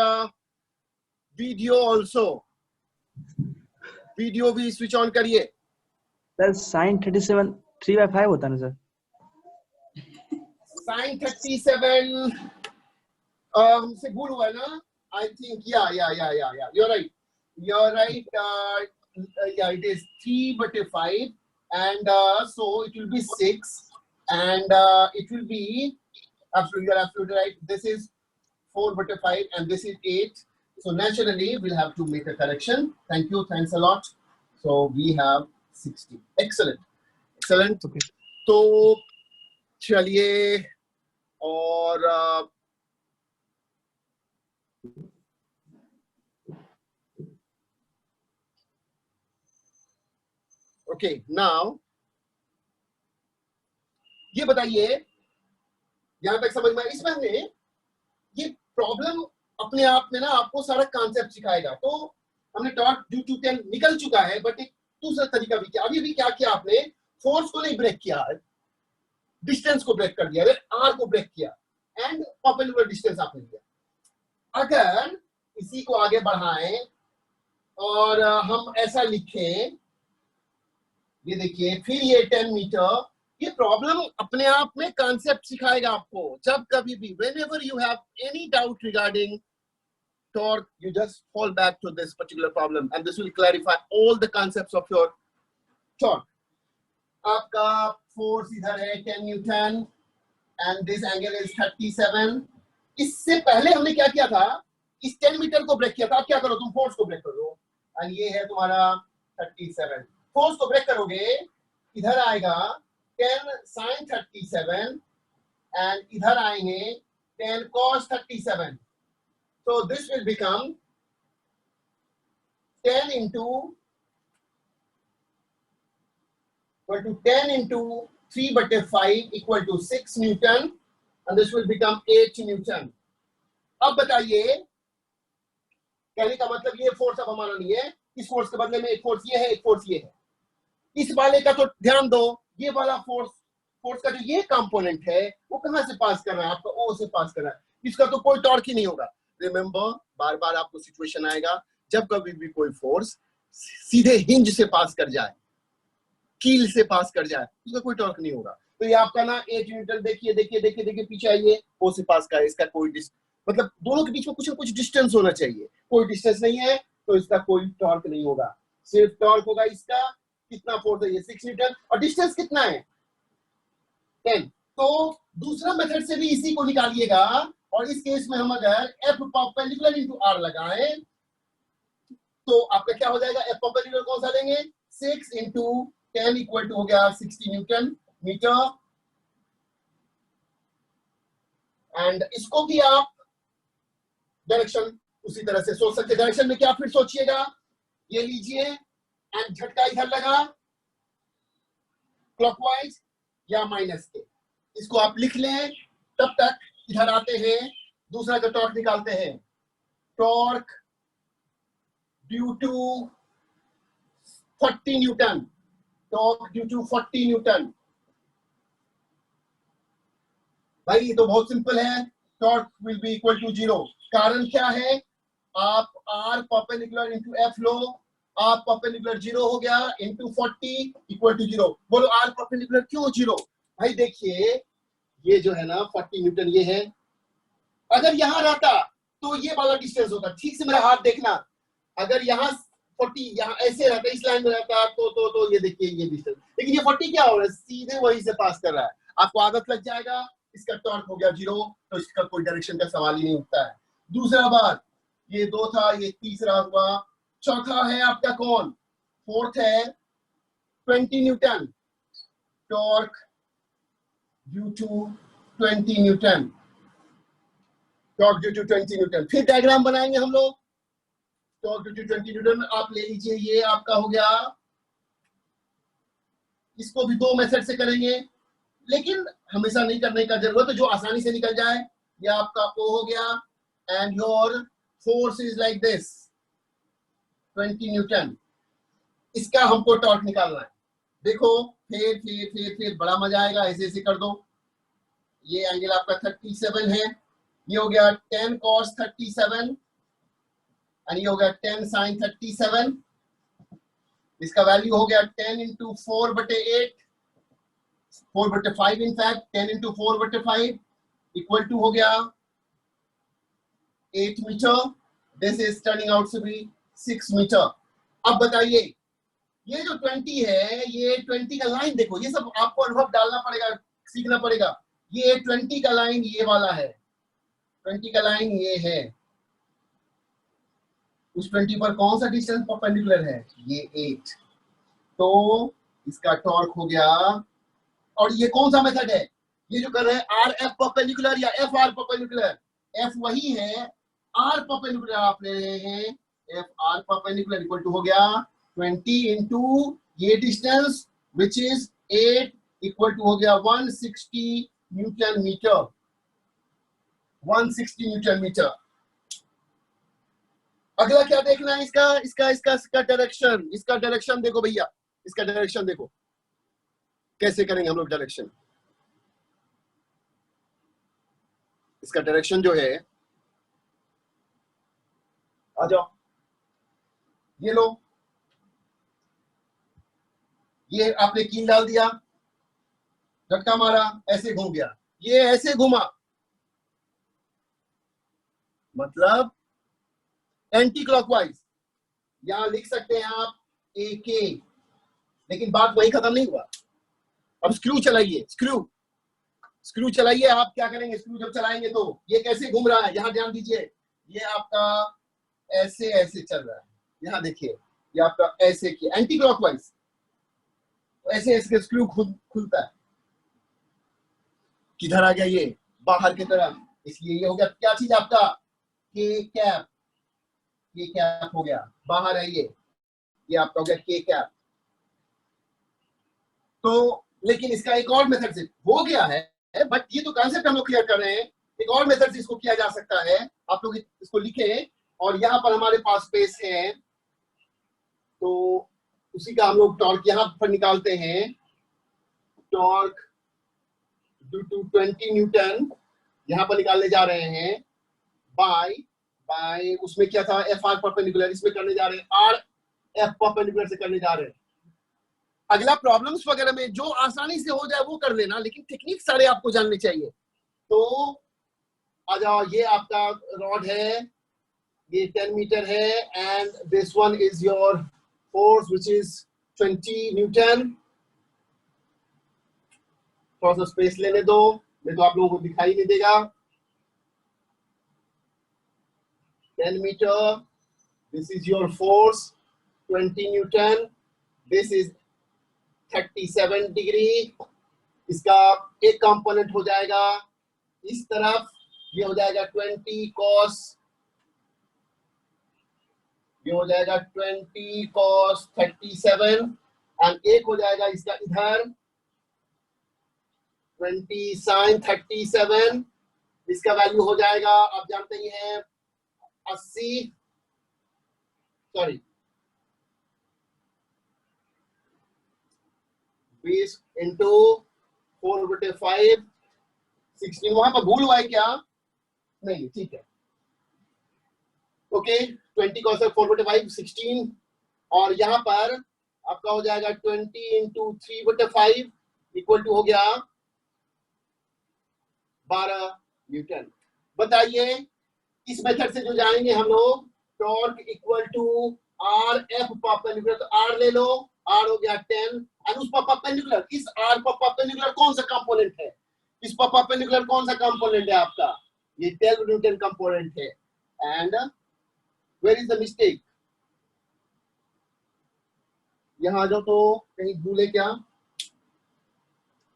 video also. Video भी स्विच ऑन करिए. सर sin 37 3/5 होता है ना सर? sin 37 हमसे भूल हुआ है ना? I think yeah. You're right. Yeah, it is 3/5, and so it will be 6, and it will be you're absolutely right. This is 4/5, and this is 8. So naturally, we'll have to make a correction. Thanks a lot. So we have 60. Excellent. Okay. तो चलिए और okay, now ये बताइए, यहां तक समझ में इसमें हमने ये प्रॉब्लम अपने आप में ना आपको सारा कॉन्सेप्ट सिखाएगा. तो हमने टॉर्क ड्यू टू 10 निकल चुका है, बट एक दूसरा तरीका भी किया. अभी क्या किया आपने? फोर्स को नहीं ब्रेक किया, डिस्टेंस को ब्रेक कर दिया, आर को ब्रेक किया, एंड परपेंडिकुलर डिस्टेंस आपने दिया. अगर इसी को आगे बढ़ाएं और हम ऐसा लिखें, ये देखिए, फिर ये 10 मीटर, ये प्रॉब्लम अपने आप में कॉन्सेप्ट सिखाएगा आपको. जब कभी भी whenever you have any doubt regarding torque, you just fall back to this particular problem, and this will clarify all the concepts of your torque. आपका फोर्स इधर है 10 Newton, and this angle is 37. इससे पहले हमने क्या किया था? इस 10 मीटर को ब्रेक किया था. अब क्या करो, तुम फोर्स को ब्रेक करो, and ये है तुम्हारा 37. फोर्स को ब्रेक करोगे, इधर आएगा 10 sin 37, and इधर आएंगे 10 cos 37. So this will become 10 into 3/5 equal to 6 Newton, and this will become 8 Newton. अब बताइए, कहने का मतलब ये फोर्स अब हमारा नहीं है. इस फोर्स के बदले में एक फोर्स ये है, एक फोर्स ये है. इस वाले का तो ध्यान दो, ये वाला फोर्स का जो ये कंपोनेंट है वो कहां से पास कर रहा है? आपका ओ से पास कर रहा है. इसका तो कोई टॉर्क ही नहीं होगा. रिमेंबर, बार बार आपको सिचुएशन आएगा जब कभी भी कोई फोर्स सीधे हिंज से पास कर जाए, कील से पास कर जाए, उसका कोई टॉर्क नहीं होगा. तो ये आपका ना 8 न्यूटन, देखिए पीछे आइए, ओ से पास का है, इसका कोई मतलब दोनों के बीच में कुछ ना कुछ डिस्टेंस होना चाहिए. कोई डिस्टेंस नहीं है तो इसका कोई टॉर्क नहीं होगा. सिर्फ टॉर्क होगा इसका, कितना फोर्स है ये 6 न्यूटन, और डिस्टेंस कितना है 10. तो दूसरा मेथड से भी इसी को निकालिएगा, और इस केस में हम अगर F परपेंडिकुलर इनटू R लगाएं तो आपका क्या हो जाएगा? F परपेंडिकुलर कौन सा लेंगे? 6 into 10 इक्वल टू हो गया 60 न्यूटन मीटर. एंड इसको भी आप डायरेक्शन उसी तरह से सोच सकते. डायरेक्शन में क्या फिर सोचिएगा, ये लीजिए, एंड झटका इधर लगा क्लॉकवाइज या -K. इसको आप लिख लें. तब तक इधर आते हैं, दूसरा का टॉर्क निकालते हैं. Torque due to 40 newton. Torque due to 40 newton. भाई ये तो बहुत सिंपल है. Torque will be equal to 0. कारण क्या है? आप R परपेंडिकुलर इनटू F लो, R परपेंडिकुलर 0 हो गया, इनटू 40 इक्वल टू 0. बोलो R परपेंडिकुलर क्यों 0? भाई देखिए, ये जो है ना 40 न्यूटन ये है. अगर यहां रहता तो ये वाला डिस्टेंस होता. ठीक से मेरा हाथ देखना. अगर यहाँ 40 यहाँ ऐसे रहता, इस लाइन में रहता तो ये देखिए ये डिस्टेंस. लेकिन ये 40 क्या हो रहा है? सीधे वहीं से पास कर रहा है. आपको आदत लग जाएगा. इसका टॉर्क हो गया 0, तो इसका कोई डायरेक्शन का सवाल ही नहीं उठता है. दूसरा बात, ये 2 था, ये तीसरा हुआ. चौथा है आपका कौन? फोर्थ है 20 newton. Torque due to 20 newton. Torque due to 20 newton. फिर डायग्राम बनाएंगे हम लोग. टॉर्क ड्यू टू 20 न्यूटन आप ले लीजिए, ये आपका हो गया। इसको भी 2 मेथड से करेंगे, लेकिन हमेशा नहीं करने का जरूरत है, जो आसानी से निकल जाए। ये आपका O हो गया, and your force is like this 20 Newton. इसका हमको टॉर्क निकालना है। देखो फिर बड़ा मजा आएगा, ऐसे ऐसे कर दो। ये एंगल आपका 37 है, ये हो गया 10 cos 37 और ये हो गया 10 sin 37। इसका वैल्यू हो गया 10 into 4/8, 4/5 in fact, 10 into 4/5 equal to हो गया 8 metre. This is turning out to be 6 metre. अब बताइए, ये जो 20 है, ये 20 का लाइन देखो, ये सब आपको अनुभव डालना पड़ेगा, सीखना पड़ेगा। ये 20 का लाइन ये वाला है, 20 का लाइन ये है। उस 20 पर कौन सा डिस्टेंस परपेंडिकुलर है? ये 8। तो इसका टॉर्क हो गया। और ये कौन सा मेथड है? ये जो कर रहे हैं आर एफ परपेंडिकुलर या एफ आर परपेंडिकुलर? एफ वही है, आर परपेंडिकुलर आप ले रहे हैं। F R perpendicular equal to हो गया 20 इंटू ये distance which is 8 equal to हो गया 160 न्यूटन मीटर। 160 Newton metre. अगला क्या देखना है? इसका डायरेक्शन। इसका डायरेक्शन देखो भैया, इसका डायरेक्शन देखो कैसे करेंगे हम लोग डायरेक्शन। इसका डायरेक्शन जो है, आ जाओ, ये लो, ये आपने कील डाल दिया, झटका मारा, ऐसे घूम गया, ये ऐसे घुमा, मतलब एंटी क्लॉकवाइज। यहां लिख सकते हैं आप ए के, लेकिन बात वही खत्म नहीं हुआ। अब स्क्रू चलाइए, स्क्रू चलाइए। आप क्या करेंगे? स्क्रू जब चलाएंगे तो ये कैसे घूम रहा है, यहां ध्यान दीजिए। ये आपका ऐसे ऐसे चल रहा है, यहां देखिए, ये आपका ऐसे किया एंटी क्लॉकवाइज, ऐसे ऐसे स्क्रू खुलता है। किधर आ गया? ये बाहर की तरफ, इसलिए ये हो गया क्या चीज आपका? के कैप। के कैप हो गया, बाहर है ये आपका हो गया के कैप। तो लेकिन इसका एक और मेथड से हो गया है, बट ये तो कॉन्सेप्ट हम लोग क्लियर कर रहे हैं। एक और मेथड से इसको किया जा सकता है। आप लोग इसको लिखें, और यहाँ पर हमारे पास स्पेस है, तो उसी का हम लोग टॉर्क यहाँ पर निकालते हैं। टॉर्क ड्यू टू 20 न्यूटन यहाँ पर निकालने जा रहे हैं, बाय उसमें क्या था? F R perpendicular. इसमें करने जा रहे हैं आर एफ परपेंडिकुलर से करने जा रहे हैं। अगला प्रॉब्लम्स वगैरह में जो आसानी से हो जाए वो कर लेना, लेकिन टेक्निक सारे आपको जानने चाहिए। तो आ जाओ, ये आपका रॉड है, ये 10 मीटर है, and this one is your force which is 20 Newton. थोड़ा सा स्पेस लेने दो, नहीं तो आप लोगों को दिखाई नहीं देगा। 10 metre, this is your force 20 newton, this is 37 degree. इसका एक कंपोनेंट हो जाएगा इस तरफ, ये हो जाएगा 20 cos, ये हो जाएगा 20 cos 37, एंड एक हो जाएगा इसका इधर 20 sin 37। इसका वैल्यू हो जाएगा, आप जानते ही हैं, 80, सॉरी 20 इंटू 4/5, 16। वहां पर भूल हुआ है क्या? नहीं, ठीक है, ओके। 20 cos 4/5 16, और यहां पर आपका हो जाएगा 20 इंटू 3/5 इक्वल टू हो गया 12 न्यूटन। बताइए, इस मेथड से जो जाएंगे हम लोग, torque equal to R F perpendicular, तो आर ले लो, आर हो गया 10, और उस पर परपेंडिकुलर, इस आर पर परपेंडिकुलर कौन सा कंपोनेंट है? इस पर परपेंडिकुलर कौन सा कंपोनेंट है आपका? ये 12 न्यूटन कंपोनेंट है। And where is the mistake? यहां जो तो कहीं भूले क्या?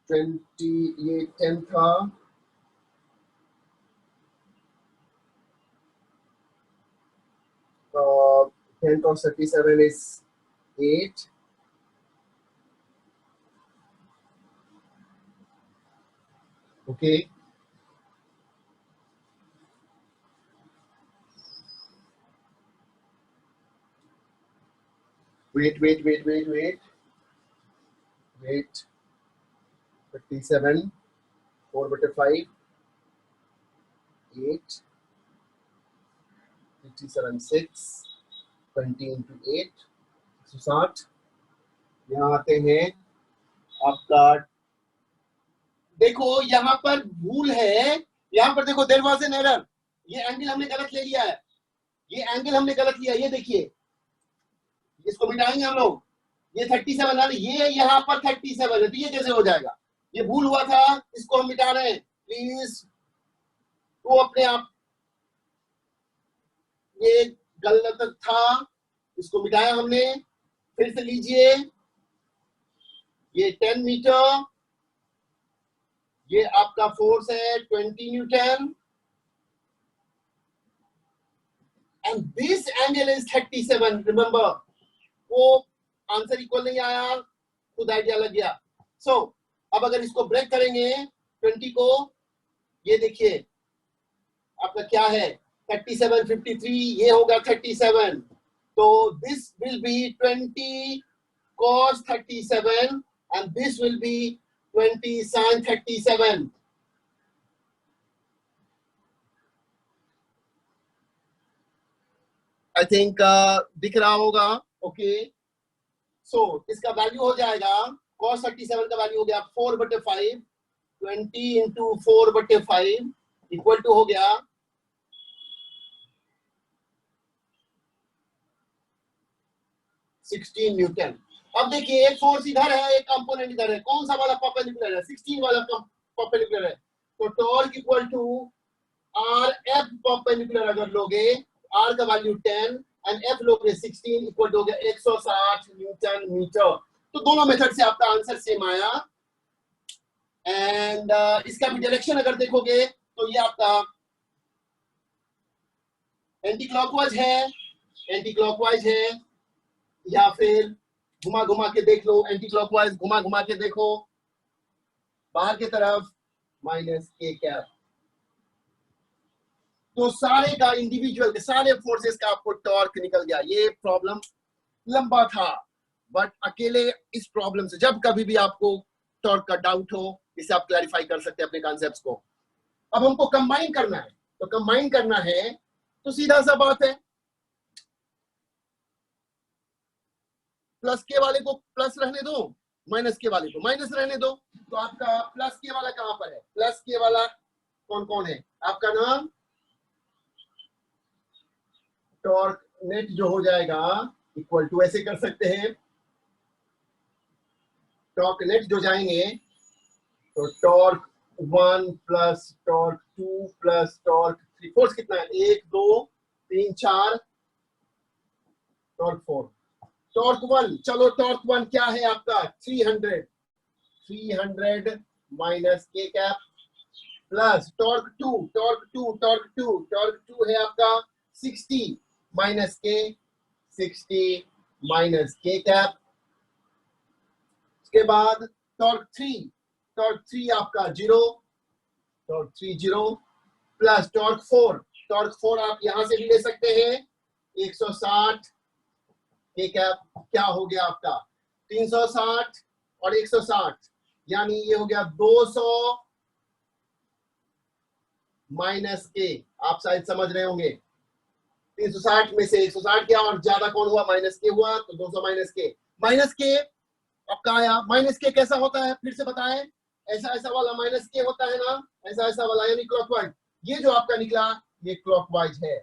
20, ये 10 था, 10 cos 37 is 8. Okay. Wait. 37, 4/5, 8, 57, 6, 20 into 8, 160. यहाँ आते हैं आपका, देखो यहाँ पर भूल है, यहाँ पर देखो देयर वाज एन एरर, ये एंगल हमने गलत ले लिया है, ये देखिए, इसको मिटाएंगे हम लोग, ये 37 है, ये यहाँ पर 37 है, तो ये कैसे हो जाएगा, ये भूल हुआ था, इसको हम मिटा रहे हैं, प्लीज तो अपने आप, ये गलत था, इसको मिटाया हमने, फिर से लीजिए, ये 10 मीटर, ये आपका फोर्स है 20 Newton, and this angle is 37, remember, वो आंसर इक्वल नहीं आया, खुद आइडिया लग गया। सो अब अगर इसको ब्रेक करेंगे 20 को, ये देखिए आपका क्या है 37, 53, ये होगा 37, तो this will be 20 cos 37 and this will be 20 sin 37. I think दिख रहा होगा, ओके। सो इसका वैल्यू हो जाएगा, cos 37 का वैल्यू हो गया 4/5, 20 into 4/5 इक्वल टू हो गया 16 न्यूटन। अब देखिए एक फोर्स इधर है, एक कंपोनेंट इधर है, कौन सा वाला परपेंडिकुलर है, 16 वाला परपेंडिकुलर है, तो torque equal to R F perpendicular अगर लोगे, आर का वैल्यू 10 एंड एफ लोगे 16 इक्वल हो गया 160 न्यूटन मीटर। तो दोनों मेथड से आपका आंसर सेम आया, एंड इसका भी डायरेक्शन अगर देखोगे तो ये आपका एंटी क्लॉकवाइज है, या फिर घुमा घुमा के देख लो, एंटी क्लॉकवाइज घुमा के देखो बाहर की तरफ माइनस के कैप। तो सारे का इंडिविजुअल के सारे फोर्सेस का आपको टॉर्क निकल गया। ये प्रॉब्लम लंबा था, बट अकेले इस प्रॉब्लम से जब कभी भी आपको टॉर्क का डाउट हो, इसे आप क्लैरिफाई कर सकते हैं अपने कॉन्सेप्ट्स को। अब हमको कंबाइन करना है, तो कंबाइन करना है तो सीधा सा बात है, प्लस के वाले को प्लस रहने दो, माइनस के वाले को माइनस रहने दो। तो आपका प्लस के वाला कहां पर है, प्लस के वाला कौन कौन है, आपका नाम टॉर्क नेट जो हो जाएगा इक्वल टू, ऐसे कर सकते हैं, टॉर्क नेट जो जाएंगे तो torque 1 plus torque 2 plus torque 3, force कितना है 1 2 3 4, टॉर्क 4, टॉर्क 1, चलो टॉर्क 1 क्या है आपका 300 माइनस के कैप, प्लस टॉर्क 2 है आपका 60 माइनस के, 60 माइनस के कैप। उसके बाद टॉर्क 3 आपका 0, टॉर्क 3 0, प्लस टॉर्क 4 आप यहां से भी ले सकते हैं 160 के कैप, क्या हो गया आपका 360 और 160, यानी ये हो गया 200 माइनस के। आप शायद समझ रहे होंगे 360 में से 160 गया और ज्यादा कौन हुआ, माइनस के हुआ, तो 200 माइनस के आपका आया। माइनस के कैसा होता है फिर से बताएं, ऐसा वाला माइनस के होता है ना, ऐसा वाला, यानी क्लॉकवाइज। ये जो आपका निकला ये क्लॉकवाइज है,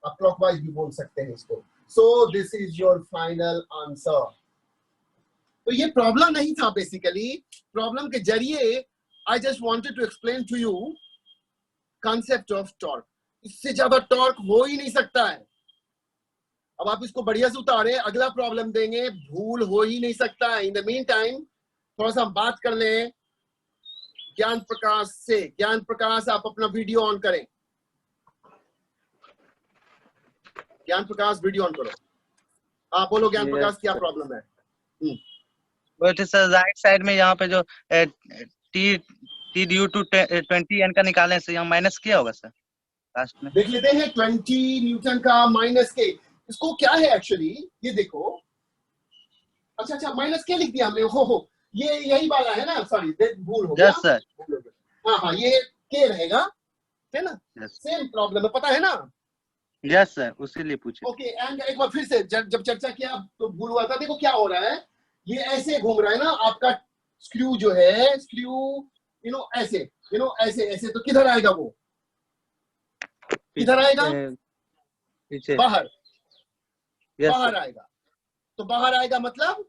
आप क्लॉकवाइज भी बोल सकते हैं इसको। So this is your final answer. तो ये प्रॉब्लम नहीं था, बेसिकली प्रॉब्लम के जरिए I just wanted to explain to you concept of torque. इससे ज्यादा टॉर्क हो ही नहीं सकता है। अब आप इसको बढ़िया से उतारे, अगला प्रॉब्लम देंगे, भूल हो ही नहीं सकता है। इन द मीन टाइम थोड़ा सा हम बात कर लें ज्ञान प्रकाश से। ज्ञान प्रकाश आप अपना वीडियो ऑन करें, ज्ञान प्रकाश वीडियो ऑन करो। आप बोलो ज्ञान Yes, प्रकाश क्या sir. प्रॉब्लम है? बट सर राइट साइड में यहाँ पे जो T T due to 20 N का निकालने से यहाँ माइनस किया होगा सर लास्ट में. देख लेते हैं 20 न्यूटन का माइनस के, इसको क्या है एक्चुअली, ये देखो, अच्छा माइनस के लिख दिया हमने, हो ये यही वाला है ना, सॉरी भूल हो गया. Yes sir. हाँ ये के रहेगा, है ना, यस सेम प्रॉब्लम है, पता है ना. यस सर, उसी लिए पूछे. ओके एंड एक बार फिर से जब चर्चा किया तो भूल हुआ था. देखो क्या हो रहा है, ये ऐसे घूम रहा है ना आपका स्क्रू जो है, स्क्रू ऐसे ऐसे, तो किधर आएगा वो, किधर आएगा, पीछे बाहर, यस बाहर सर. आएगा, तो बाहर आएगा मतलब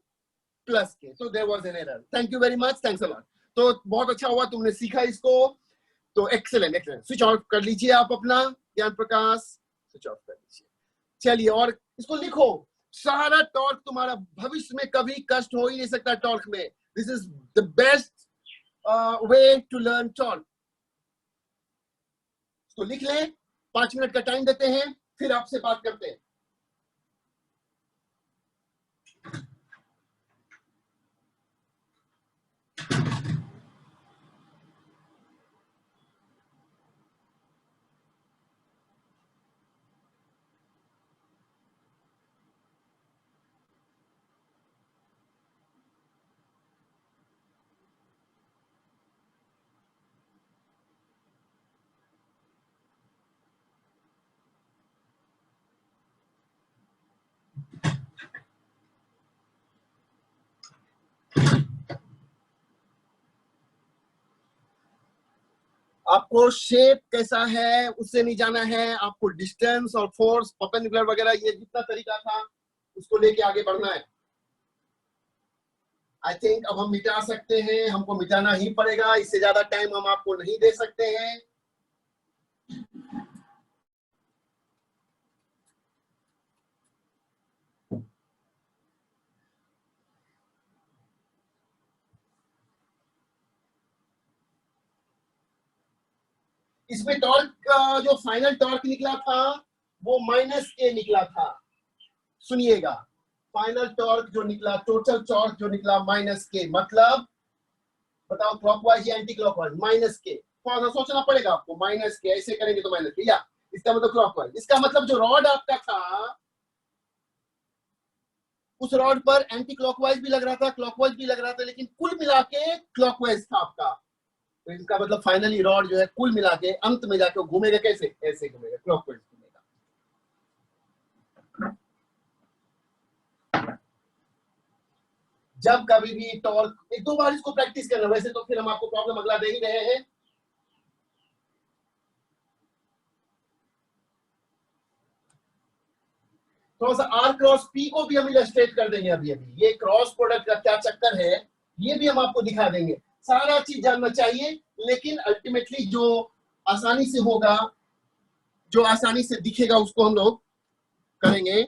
प्लस के. तो there was an error. Thank you very much, thanks a lot. तो बहुत अच्छा हुआ तुमने सीखा इसको, तो एक्सीलेंट एक्सीलेंट. स्विच ऑफ कर लीजिए आप अपना ज्ञान प्रकाश, स्विच ऑफ कर लीजिए. चलिए और इसको लिखो, सारा टॉर्क तुम्हारा भविष्य में कभी कष्ट हो ही नहीं सकता टॉर्क में. This is the best way to learn torque. इसको लिख लें, 5 मिनट का टाइम देते हैं, फिर आपसे बात करते हैं. आपको शेप कैसा है उससे नहीं जाना है, आपको डिस्टेंस और फोर्स, परपेंडिकुलर वगैरह, ये जितना तरीका था उसको लेके आगे बढ़ना है. आई थिंक अब हम मिटा सकते हैं, हमको मिटाना ही पड़ेगा, इससे ज्यादा टाइम हम आपको नहीं दे सकते हैं. इसमें टॉर्क जो फाइनल टॉर्क निकला था वो माइनस के निकला था. सुनिएगा, फाइनल टॉर्क जो निकला, टोटल टॉर्क जो निकला माइनस के, मतलब बताओ क्लॉकवाइज या एंटी क्लॉकवाइज. माइनस के, थोड़ा सा सोचना पड़ेगा आपको. माइनस के ऐसे करेंगे तो माइनस के, या इसका मतलब क्लॉकवाइज. इसका मतलब जो रॉड आपका था उस रॉड पर एंटी क्लॉकवाइज भी लग रहा था, क्लॉकवाइज भी लग रहा था, लेकिन कुल मिला के क्लॉकवाइज था आपका. तो इसका मतलब फाइनली रॉड जो है कुल मिला के अंत में जाके घूमेगा कैसे, ऐसे घूमेगा, क्लॉकवाइज घूमेगा. जब कभी भी टॉर्क, 1-2 बार इसको प्रैक्टिस करना, वैसे तो फिर हम आपको प्रॉब्लम अगला दे ही रहे हैं. थोड़ा सा आर क्रॉस पी को भी हम इलस्ट्रेट कर देंगे अभी. ये क्रॉस प्रोडक्ट का क्या चक्कर है ये भी हम आपको दिखा देंगे. सारा चीज जानना चाहिए, लेकिन अल्टीमेटली जो आसानी से होगा, जो आसानी से दिखेगा उसको हम लोग करेंगे.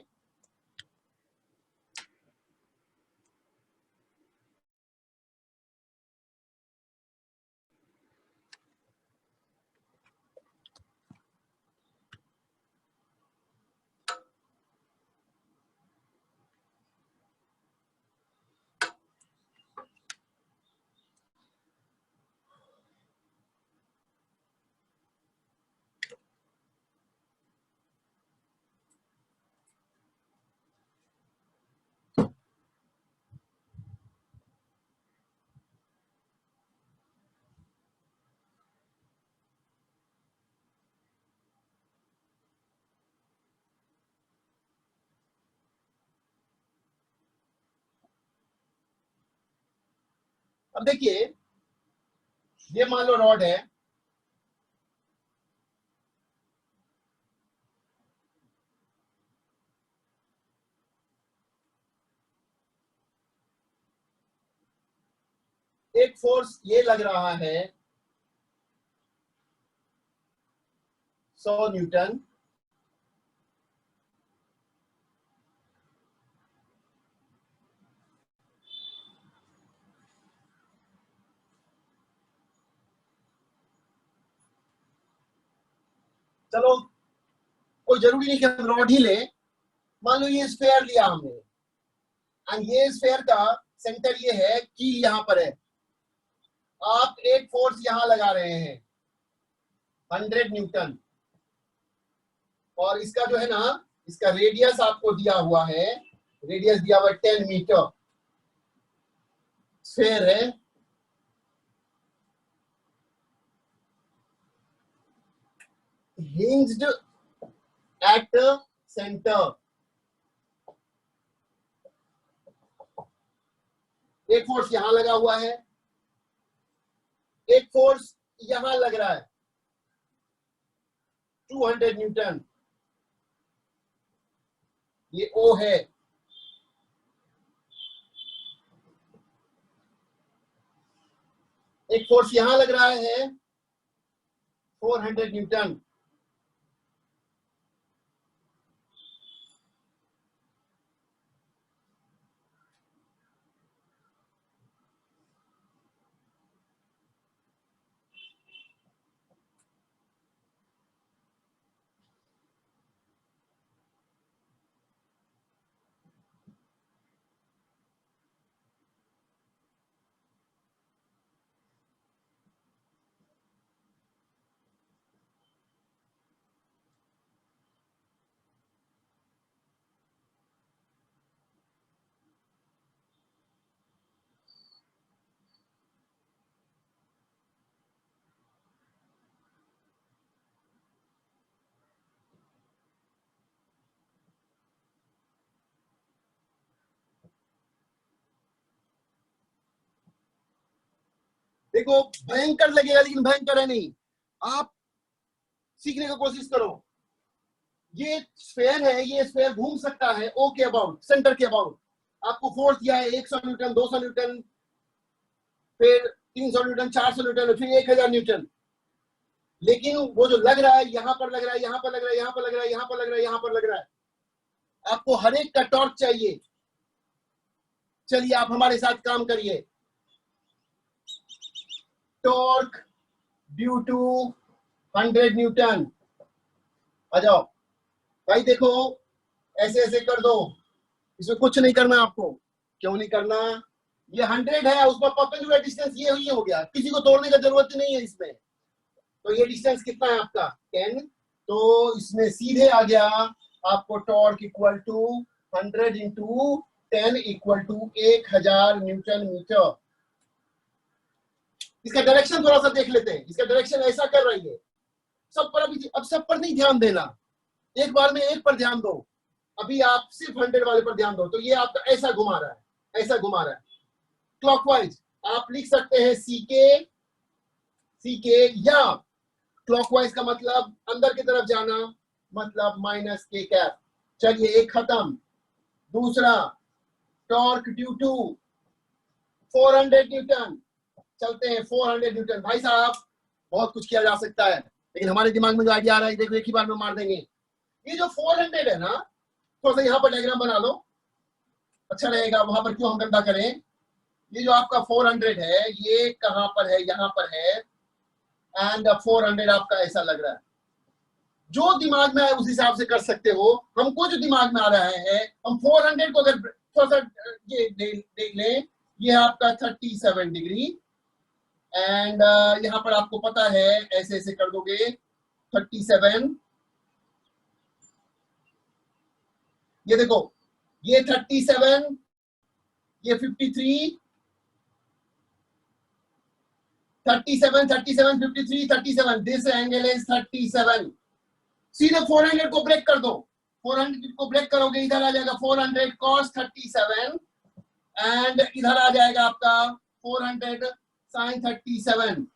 अब देखिए, ये मान लो रॉड है, एक फोर्स ये लग रहा है 100 न्यूटन. चलो कोई जरूरी नहीं कि हम रॉड ही लें, मान लो ये स्फेयर लिया हमने एंड ये स्फेयर का सेंटर ये है कि यहां पर है, आप एक फोर्स यहां लगा रहे हैं 100 न्यूटन, और इसका जो है ना, इसका रेडियस आपको दिया हुआ है, रेडियस दिया हुआ 10 मीटर, स्फेयर है, hinged at center, एक फोर्स यहां लगा हुआ है, एक फोर्स यहां लग रहा है 200 न्यूटन, ये O है, एक फोर्स यहां लग रहा है 400 न्यूटन, देखो भयंकर लगेगा लेकिन भयंकर है नहीं, आप सीखने की कोशिश करो। ये स्फेयर है, ये स्फेयर घूम सकता है ओ के अबाउट, सेंटर के अबाउट, आपको फोर्स दिया है 100 न्यूटन, 200 न्यूटन, फिर 300 न्यूटन, 400 न्यूटन, फिर 1000 न्यूटन, लेकिन वो जो लग रहा है यहां पर लग रहा है, यहां पर लग रहा है, यहां पर लग रहा है, यहां पर लग रहा है, यहां पर लग रहा है, आपको हर एक का टॉर्क चाहिए। चलिए आप हमारे साथ काम करिए। टॉर्क ड्यू टू 100 न्यूटन, आ जाओ भाई, देखो ऐसे ऐसे कर दो, इसमें कुछ नहीं करना आपको। क्यों नहीं करना? ये 100 है, उसमें परपेंडिकुलर डिस्टेंस ये हो गया, किसी को तोड़ने का जरूरत नहीं है इसमें। तो ये डिस्टेंस कितना है आपका 10, तो इसमें सीधे आ गया आपको torque equal to 100 into 10 equal to 1000 newton metre. इसका डायरेक्शन थोड़ा सा देख लेते हैं, इसका डायरेक्शन ऐसा कर रही है सब पर। अभी अब सब पर नहीं ध्यान देना, एक बार में एक पर ध्यान दो। अभी आप सिर्फ 100 वाले पर ध्यान दो। तो ये आपका ऐसा घुमा रहा है, ऐसा घुमा रहा है क्लॉकवाइज। आप लिख सकते हैं सीके, या क्लॉकवाइज का मतलब अंदर की तरफ जाना, मतलब माइनस के कैप। चलिए एक खत्म। दूसरा, टॉर्क ड्यू टू 400 न्यूटन। चलते हैं 400 न्यूटन। भाई साहब बहुत कुछ किया जा सकता है, लेकिन हमारे दिमाग में जो आइडिया आ रहा है देखो एक ही बार में मार देंगे। ये जो 400 है ना, थोड़ा सा यहाँ पर डायग्राम बना लो, अच्छा रहेगा। वहां पर क्यों हम गंदा करें? ये जो आपका 400 है, ये कहां पर है? यहाँ पर है। एंड 400 आपका ऐसा लग रहा है। जो दिमाग में आए उस हिसाब से कर सकते हो। हमको जो दिमाग में आ रहा है, हम 400 को अगर थोड़ा सा ये देख लें, ये आपका 37 डिग्री, एंड यहाँ पर आपको पता है ऐसे ऐसे कर दोगे 37। ये देखो, ये 37, ये 53, 37, 37, 53, 37, दिस एंगल इज 37। सीधे 400 को ब्रेक कर दो। 400 को ब्रेक करोगे, इधर आ जाएगा 400 cos 37, एंड इधर आ जाएगा आपका 400 sin 37।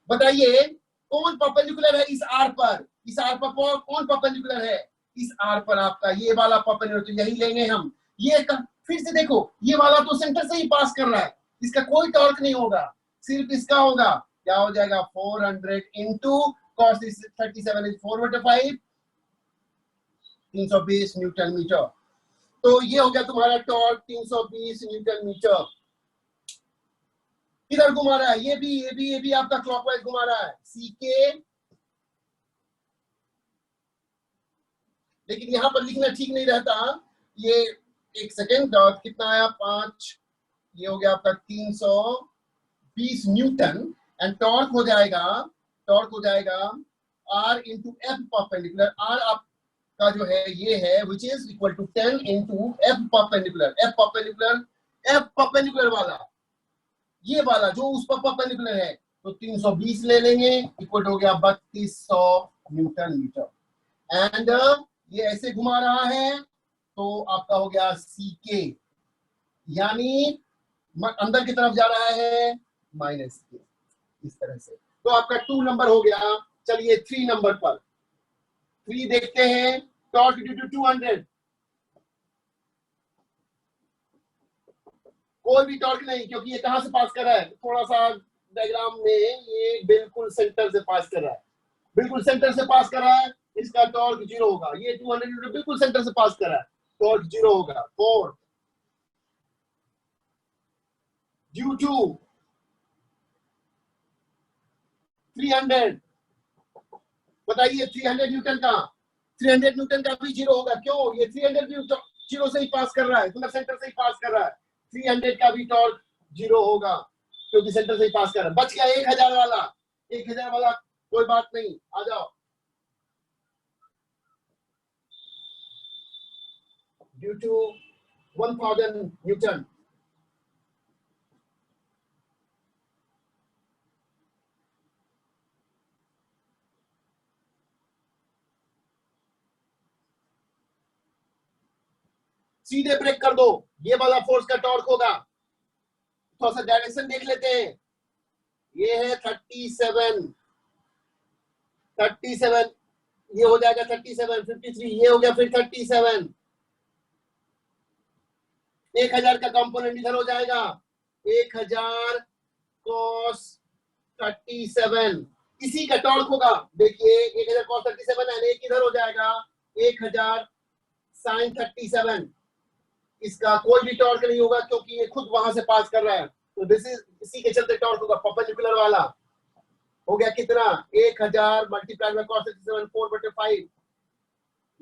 बताइए कौन परपेंडिकुलर है इस आर पर? इस आर पर कौन परपेंडिकुलर है? इस आर पर आपका ये वाला परपेंडिकुलर, तो यही लेंगे हम। ये फिर से देखो, ये वाला तो सेंटर से ही पास कर रहा है, इसका कोई टॉर्क नहीं होगा, सिर्फ इसका होगा। क्या हो जाएगा? 400 into cos 37 is 4/5, 320 newton metre. तो ये हो गया तुम्हारा टॉर्क 320 न्यूटन मीटर। किधर घुमा रहा है? ये भी आपका क्लॉकवाइज घुमा रहा है। सीके लेकिन यहाँ पर लिखना ठीक नहीं रहता। ये एक सेकेंड, कितना आया 5, ये हो गया आपका 320 न्यूटन एंड टॉर्क हो जाएगा R into F perpendicular. R आपका जो है ये है which is equal to 10 into F perpendicular. F perpendicular वाला, ये वाला जो उस पर परपेंडिकुलर है, तो 320 ले लेंगे, इक्वल हो गया 3200 न्यूटन मीटर। एंड ये ऐसे घुमा रहा है तो आपका हो गया CK, यानी अंदर की तरफ जा रहा है -K, इस तरह से। तो आपका 2 नंबर हो गया। चलिए 3 नंबर पर 3 देखते हैं। टॉर्क ड्यू टू 200, कोई भी टॉर्क नहीं, क्योंकि ये कहां से पास कर रहा है, थोड़ा सा डायग्राम में ये बिल्कुल सेंटर से पास कर रहा है, बिल्कुल सेंटर से पास कर रहा है, इसका टॉर्क 0 होगा। ये 200 न्यूटन बिल्कुल सेंटर से पास कर रहा है, टॉर्क 0 होगा। 4 ड्यू टू 300, बताइए 300 न्यूटन का भी 0 होगा। क्यों? ये 300 भी 0 से ही पास कर रहा है, मतलब सेंटर से ही पास कर रहा है। 300 का भी टॉर्क 0 होगा क्योंकि सेंटर से ही पास कर रहा है। बच गया 1000 वाला, कोई बात नहीं, आ जाओ। ड्यू टू 1000 न्यूटन, सीधे ब्रेक कर दो, ये वाला फोर्स का टॉर्क होगा। थोड़ा सा डायरेक्शन देख लेते हैं। ये है 37, ये हो जाएगा 37, 53, ये हो गया फिर 37। 1000 का कंपोनेंट इधर हो जाएगा, 1000 cos 37, इसी का टॉर्क होगा। देखिए 1000 cos 37 है, एक इधर हो जाएगा 1000 sin 37। इसका कोई भी टॉर्क नहीं होगा क्योंकि ये खुद वहां से पास कर रहा है, तो दिस इज, इसी के चलते टॉर्क होगा। परपेंडिकुलर वाला हो गया कितना, 1000 मल्टीप्लाई बाय cos 37 4/5,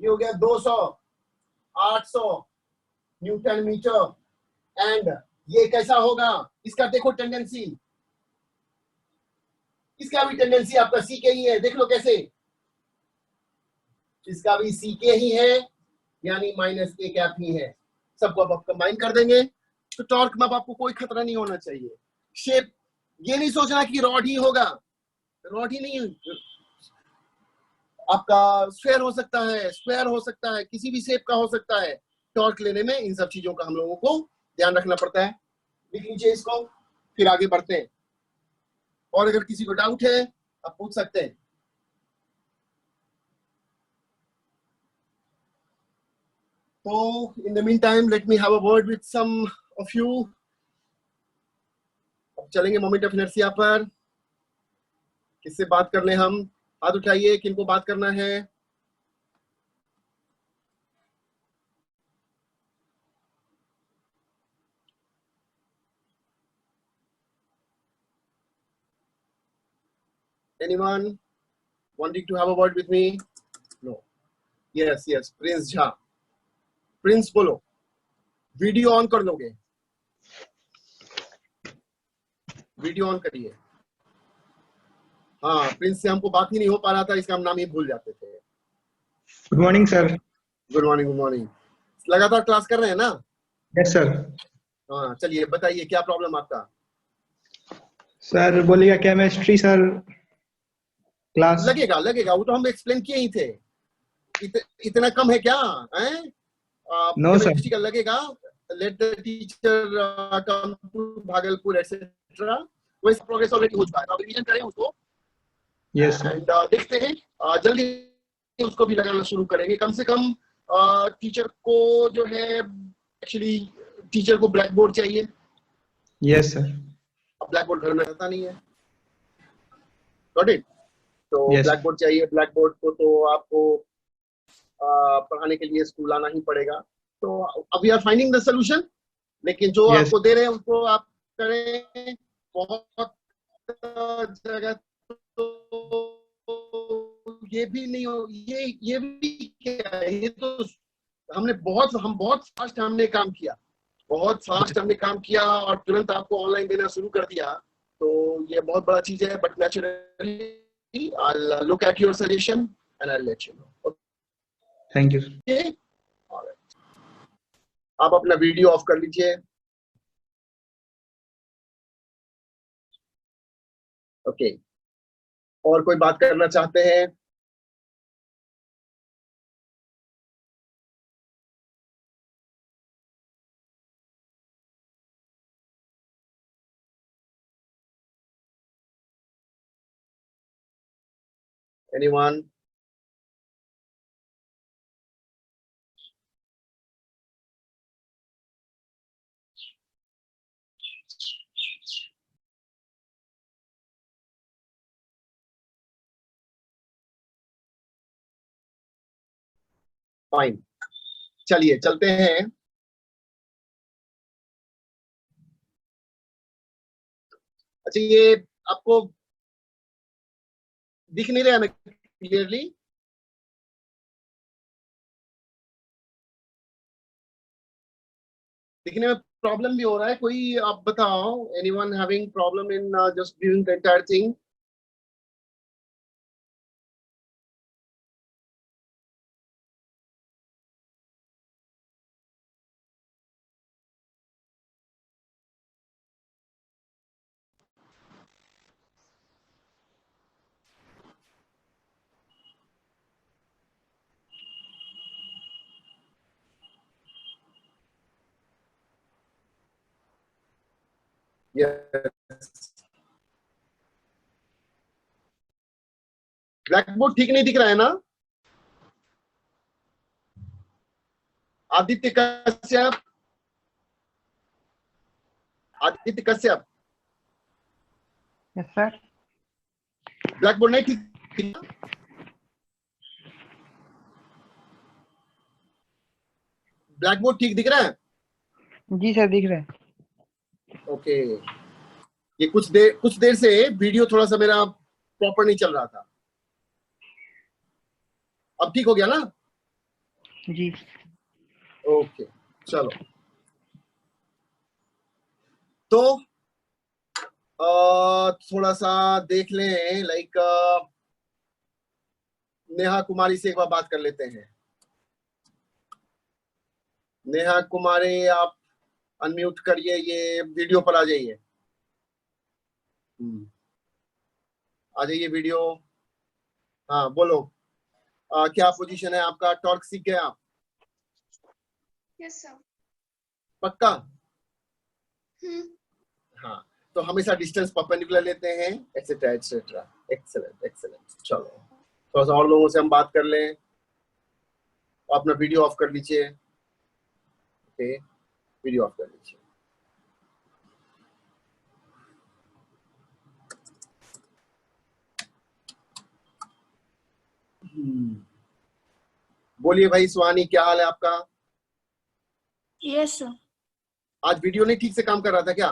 ये हो गया 200, 800 न्यूटन मीटर। एंड ये कैसा होगा, इसका देखो टेंडेंसी, इसका भी टेंडेंसी आपका CK ही है, देख लो कैसे, इसका भी CK ही है, यानी -K कैप ही है। सबको अब कंबाइन कर देंगे तो टॉर्क में आपको कोई खतरा नहीं होना चाहिए। शेप, ये नहीं सोचना कि रॉड ही होगा, रॉड ही नहीं, आपका स्क्वायर हो सकता है, किसी भी शेप का हो सकता है। टॉर्क लेने में इन सब चीजों का हम लोगों को ध्यान रखना पड़ता है। लिख लीजिए इसको, फिर आगे बढ़ते हैं। और अगर किसी को डाउट है आप पूछ सकते हैं। तो in the meantime, let me have a word with some of you. अब चलेंगे मोमेंट ऑफ इनर्शिया पर। किससे बात कर ले हम? हाथ उठाइए, किनको बात करना है? Anyone wanting to have a word with me? No. Yes, Prince Jha. Prince बोलो, वीडियो ऑन कर लोगे? वीडियो ऑन करिए। हाँ, प्रिंस से हमको बात ही नहीं हो पा रहा था, इसका हम नाम ही भूल जाते थे। Good morning sir. Good morning. लगातार क्लास कर रहे हैं ना? Yes sir. हाँ, चलिए बताइए क्या प्रॉब्लम आपका? सर बोलिएगा केमिस्ट्री सर क्लास लगेगा, वो तो हम एक्सप्लेन किए ही थे। इतना कम है क्या? No sir. का लगेगा, let the teacher come to Bhagalpur etcetera. वैसे प्रोग्रेस ऑलरेडी हो चुका है, तो रिवीजन करें उसको। Yes sir. एंड देखते हैं जल्दी उसको भी लगाना शुरू करेंगे। कम से कम टीचर को जो है, एक्चुअली टीचर को ब्लैक बोर्ड चाहिए। Yes sir. ब्लैक बोर्ड घर में रहता नहीं है, गॉट इट? तो Yes. ब्लैक बोर्ड चाहिए। ब्लैक बोर्ड को तो आपको पढ़ाने के लिए स्कूल आना ही पड़ेगा। तो अभी आर फाइंडिंग द सोल्यूशन, लेकिन जो Yes. आपको दे रहे हैं उसको आप करें। बहुत जगह तो ये भी नहीं हो, ये भी क्या है, ये तो हम बहुत फास्ट हमने काम किया, बहुत फास्ट हमने काम किया और तुरंत आपको ऑनलाइन देना शुरू कर दिया, तो ये बहुत बड़ा चीज है। But naturally I'll look at your suggestion and I'll let you know. Thank you. Okay? Alright. आप अपना वीडियो ऑफ कर लीजिए। ओके, और कोई बात करना चाहते हैं? Anyone? फाइन, चलिए चलते हैं। अच्छा, ये आपको दिख नहीं रहा है क्लियरली? दिखने में प्रॉब्लम भी हो रहा है कोई? आप बताओ, anyone having problem in just viewing the entire thing? Black board ठीक नहीं दिख रहा है ना? Aditya Kashyap, Aditya Kashyap, yes sir. Black board नहीं ठीक? ब्लैक बोर्ड ठीक दिख रहा है? जी सर दिख रहा है। ओके, ये कुछ देर से वीडियो थोड़ा सा मेरा प्रॉपर नहीं चल रहा था। अब ठीक हो गया ना? जी। ओके, चलो। तो थोड़ा सा देख लें, लाइक नेहा कुमारी से एक बार बात कर लेते हैं। नेहा कुमारी, आप अनम्यूट करिए, ये वीडियो पर आ जाइए। आ जाइए वीडियो। हाँ बोलो, क्या पोजीशन है आपका? टॉर्क सीख गए आप? Yes sir. पक्का? हाँ, तो हमेशा डिस्टेंस परपेंडिकुलर लेते हैं, एक्सेट्रा एक्सेट्रा। Excellent excellent. चलो थोड़ा सा और लोगों से हम बात कर लें। अपना वीडियो ऑफ कर लीजिए। ओके, वीडियो ऑफ कर लीजिए। बोलिए भाई सुहानी, क्या हाल है आपका? Yes sir. आज वीडियो नहीं ठीक से काम कर रहा था क्या?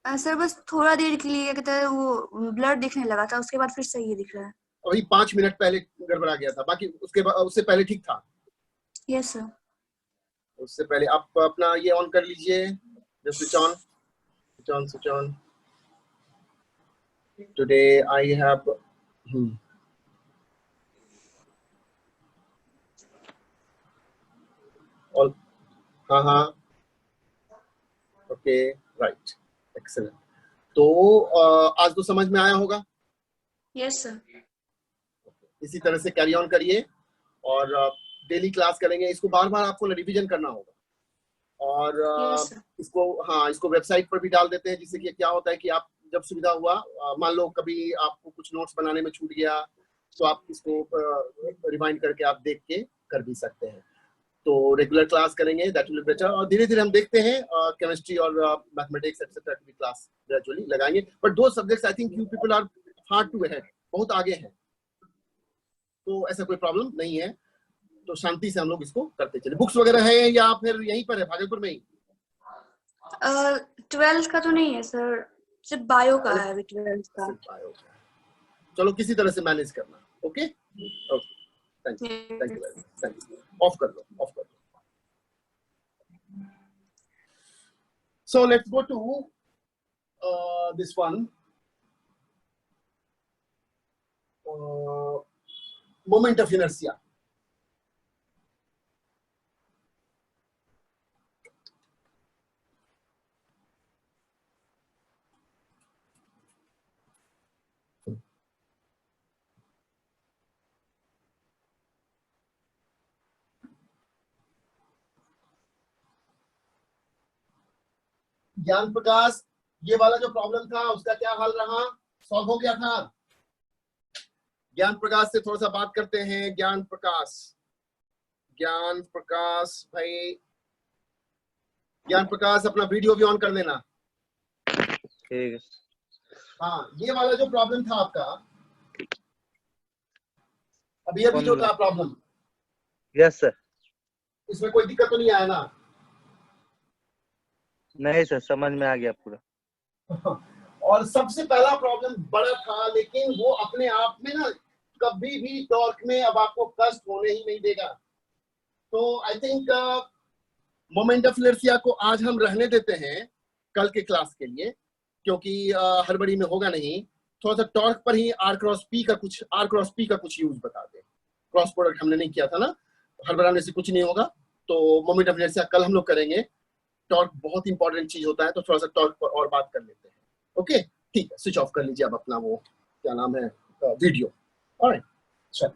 सर बस थोड़ा देर के लिए क्या कहते हैं वो ब्लर दिखने लगा था, उसके बाद फिर सही दिख रहा है। अभी 5 मिनट पहले गड़बड़ा गया था, बाकी उससे पहले ठीक था। Yes sir. उससे पहले आप अपना ये ऑन कर लीजिए, switch on switch on switch on. Today I have all. हाँ हाँ, ओके राइट, एक्सेलेंट। तो आज तो समझ में आया होगा। Yes sir. इसी तरह से कैरी ऑन करिए और डेली क्लास करेंगे। इसको बार बार आपको रिवीजन करना होगा और यस सर। इसको वेबसाइट पर भी डाल देते हैं, जिससे कि क्या होता है कि आप जब सुविधा हुआ, मान लो कभी आपको कुछ नोट्स बनाने में छूट गया, तो आप इसको रिवाइंड करके आप देख के कर भी सकते हैं। तो रेगुलर क्लास करेंगे, दैट विल बी बेटर। और धीरे धीरे हम देखते हैं केमिस्ट्री और मैथमेटिक्स एक्सेट्रा की क्लास ग्रेजुअली लगाएंगे। बट दो subjects I think you people are far too ahead, बहुत आगे हैं, तो ऐसा कोई प्रॉब्लम नहीं है। तो शांति से हम लोग इसको करते चले। बुक्स वगैरह है या फिर यहीं पर है भागलपुर में ही? 12th का तो नहीं है सर, सिर्फ बायो का है अभी 12th का। चलो किसी तरह से मैनेज करना. Okay okay, thank you very much, thank you. Of कर लो, ऑफ कर लो. So let's go to this one, moment of inertia. ज्ञान प्रकाश, ये वाला जो प्रॉब्लम था उसका क्या हल रहा? सॉल्व हो गया था? ज्ञान प्रकाश से थोड़ा सा बात करते हैं. ज्ञान प्रकाश, ज्ञान प्रकाश भाई, ज्ञान प्रकाश अपना वीडियो भी ऑन कर लेना. ठीक है. हाँ, ये वाला जो प्रॉब्लम था आपका, अभी जो था प्रॉब्लम, यस सर. इसमें कोई दिक्कत तो नहीं आया ना? नहीं सर, समझ में आ गया पूरा. और सबसे पहला प्रॉब्लम बड़ा था, लेकिन वो अपने आप में ना कभी भी टॉर्क में अब आपको कष्ट होने ही नहीं देगा. तो I think moment of inertia को आज हम रहने देते हैं कल के क्लास के लिए, क्योंकि हड़बड़ी में होगा नहीं. थोड़ा सा टॉर्क पर ही आर क्रॉस पी का कुछ यूज बता दें. क्रॉस प्रोडक्ट हमने नहीं किया था ना, हड़बड़ाने से कुछ नहीं होगा. तो मोमेंट ऑफ इनर्शिया कल हम लोग करेंगे. टॉर्क बहुत इंपॉर्टेंट चीज होता है, तो थोड़ा सा टॉर्क पर और बात कर लेते हैं. ओके ठीक है, स्विच ऑफ कर लीजिए अब अपना वो क्या नाम है वीडियो. ऑलराइट, चलो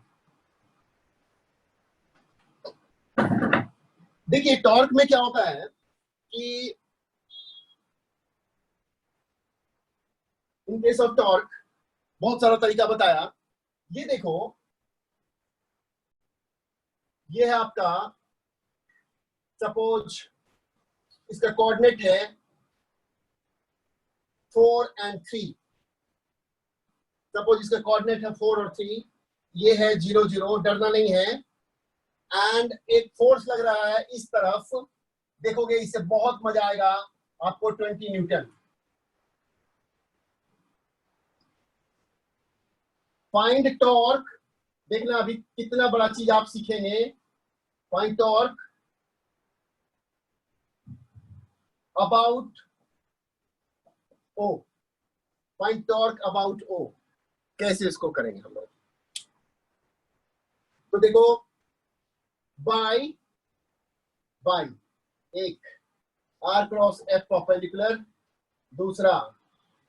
देखिए टॉर्क में क्या होता है कि इन केस ऑफ टॉर्क बहुत सारा तरीका बताया. ये देखो, ये है आपका, सपोज इसका कोऑर्डिनेट है 4 और 3. सपोज इसका कोऑर्डिनेट है 4 और 3. ये है 0 0, डरना नहीं है. एंड एक फोर्स लग रहा है इस तरफ, देखोगे इससे बहुत मजा आएगा आपको. 20 न्यूटन. फाइंड टॉर्क, देखना अभी कितना बड़ा चीज आप सीखेंगे. Find torque about O. Find torque about O. कैसे इसको करेंगे हम लोग? तो देखो, बाय एक R क्रॉस F परपेंडिकुलर, दूसरा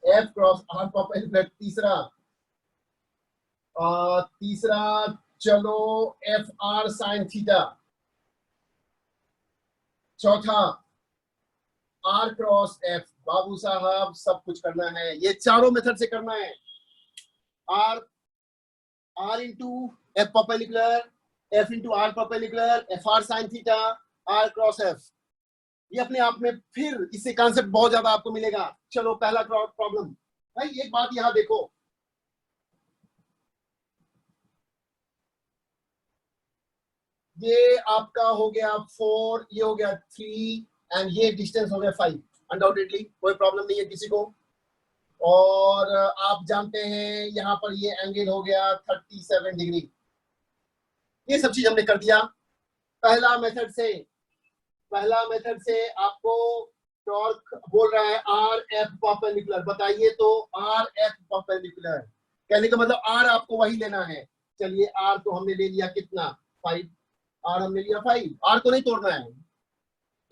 F क्रॉस R परपेंडिकुलर, तीसरा चलो FR साइन थीटा, चौथा R क्रॉस F. बाबू साहब सब कुछ करना है, ये चारों मेथड से करना है. R into F perpendicular, F into R perpendicular, FR sine theta, R cross F. ये अपने आप में फिर इससे कॉन्सेप्ट बहुत ज्यादा आपको मिलेगा. चलो पहला प्रॉब्लम भाई, एक बात यहां देखो, ये आपका हो गया 4, ये हो गया 3 एंड ये डिस्टेंस हो गया 5. अनडाउटेडली कोई प्रॉब्लम नहीं है किसी को. और आप जानते हैं यहाँ पर ये एंगल हो गया 37 डिग्री. ये सब चीज हमने कर दिया पहला मेथड से. आपको टॉर्क बोल रहा है आर एफ परपेंडिकुलर. बताइए तो आर एफ परपेंडिकुलर कहने का मतलब आर आपको वही लेना है. चलिए आर तो हमने ले लिया कितना, 5. आर हमने लिया 5. आर को नहीं तोड़ना है,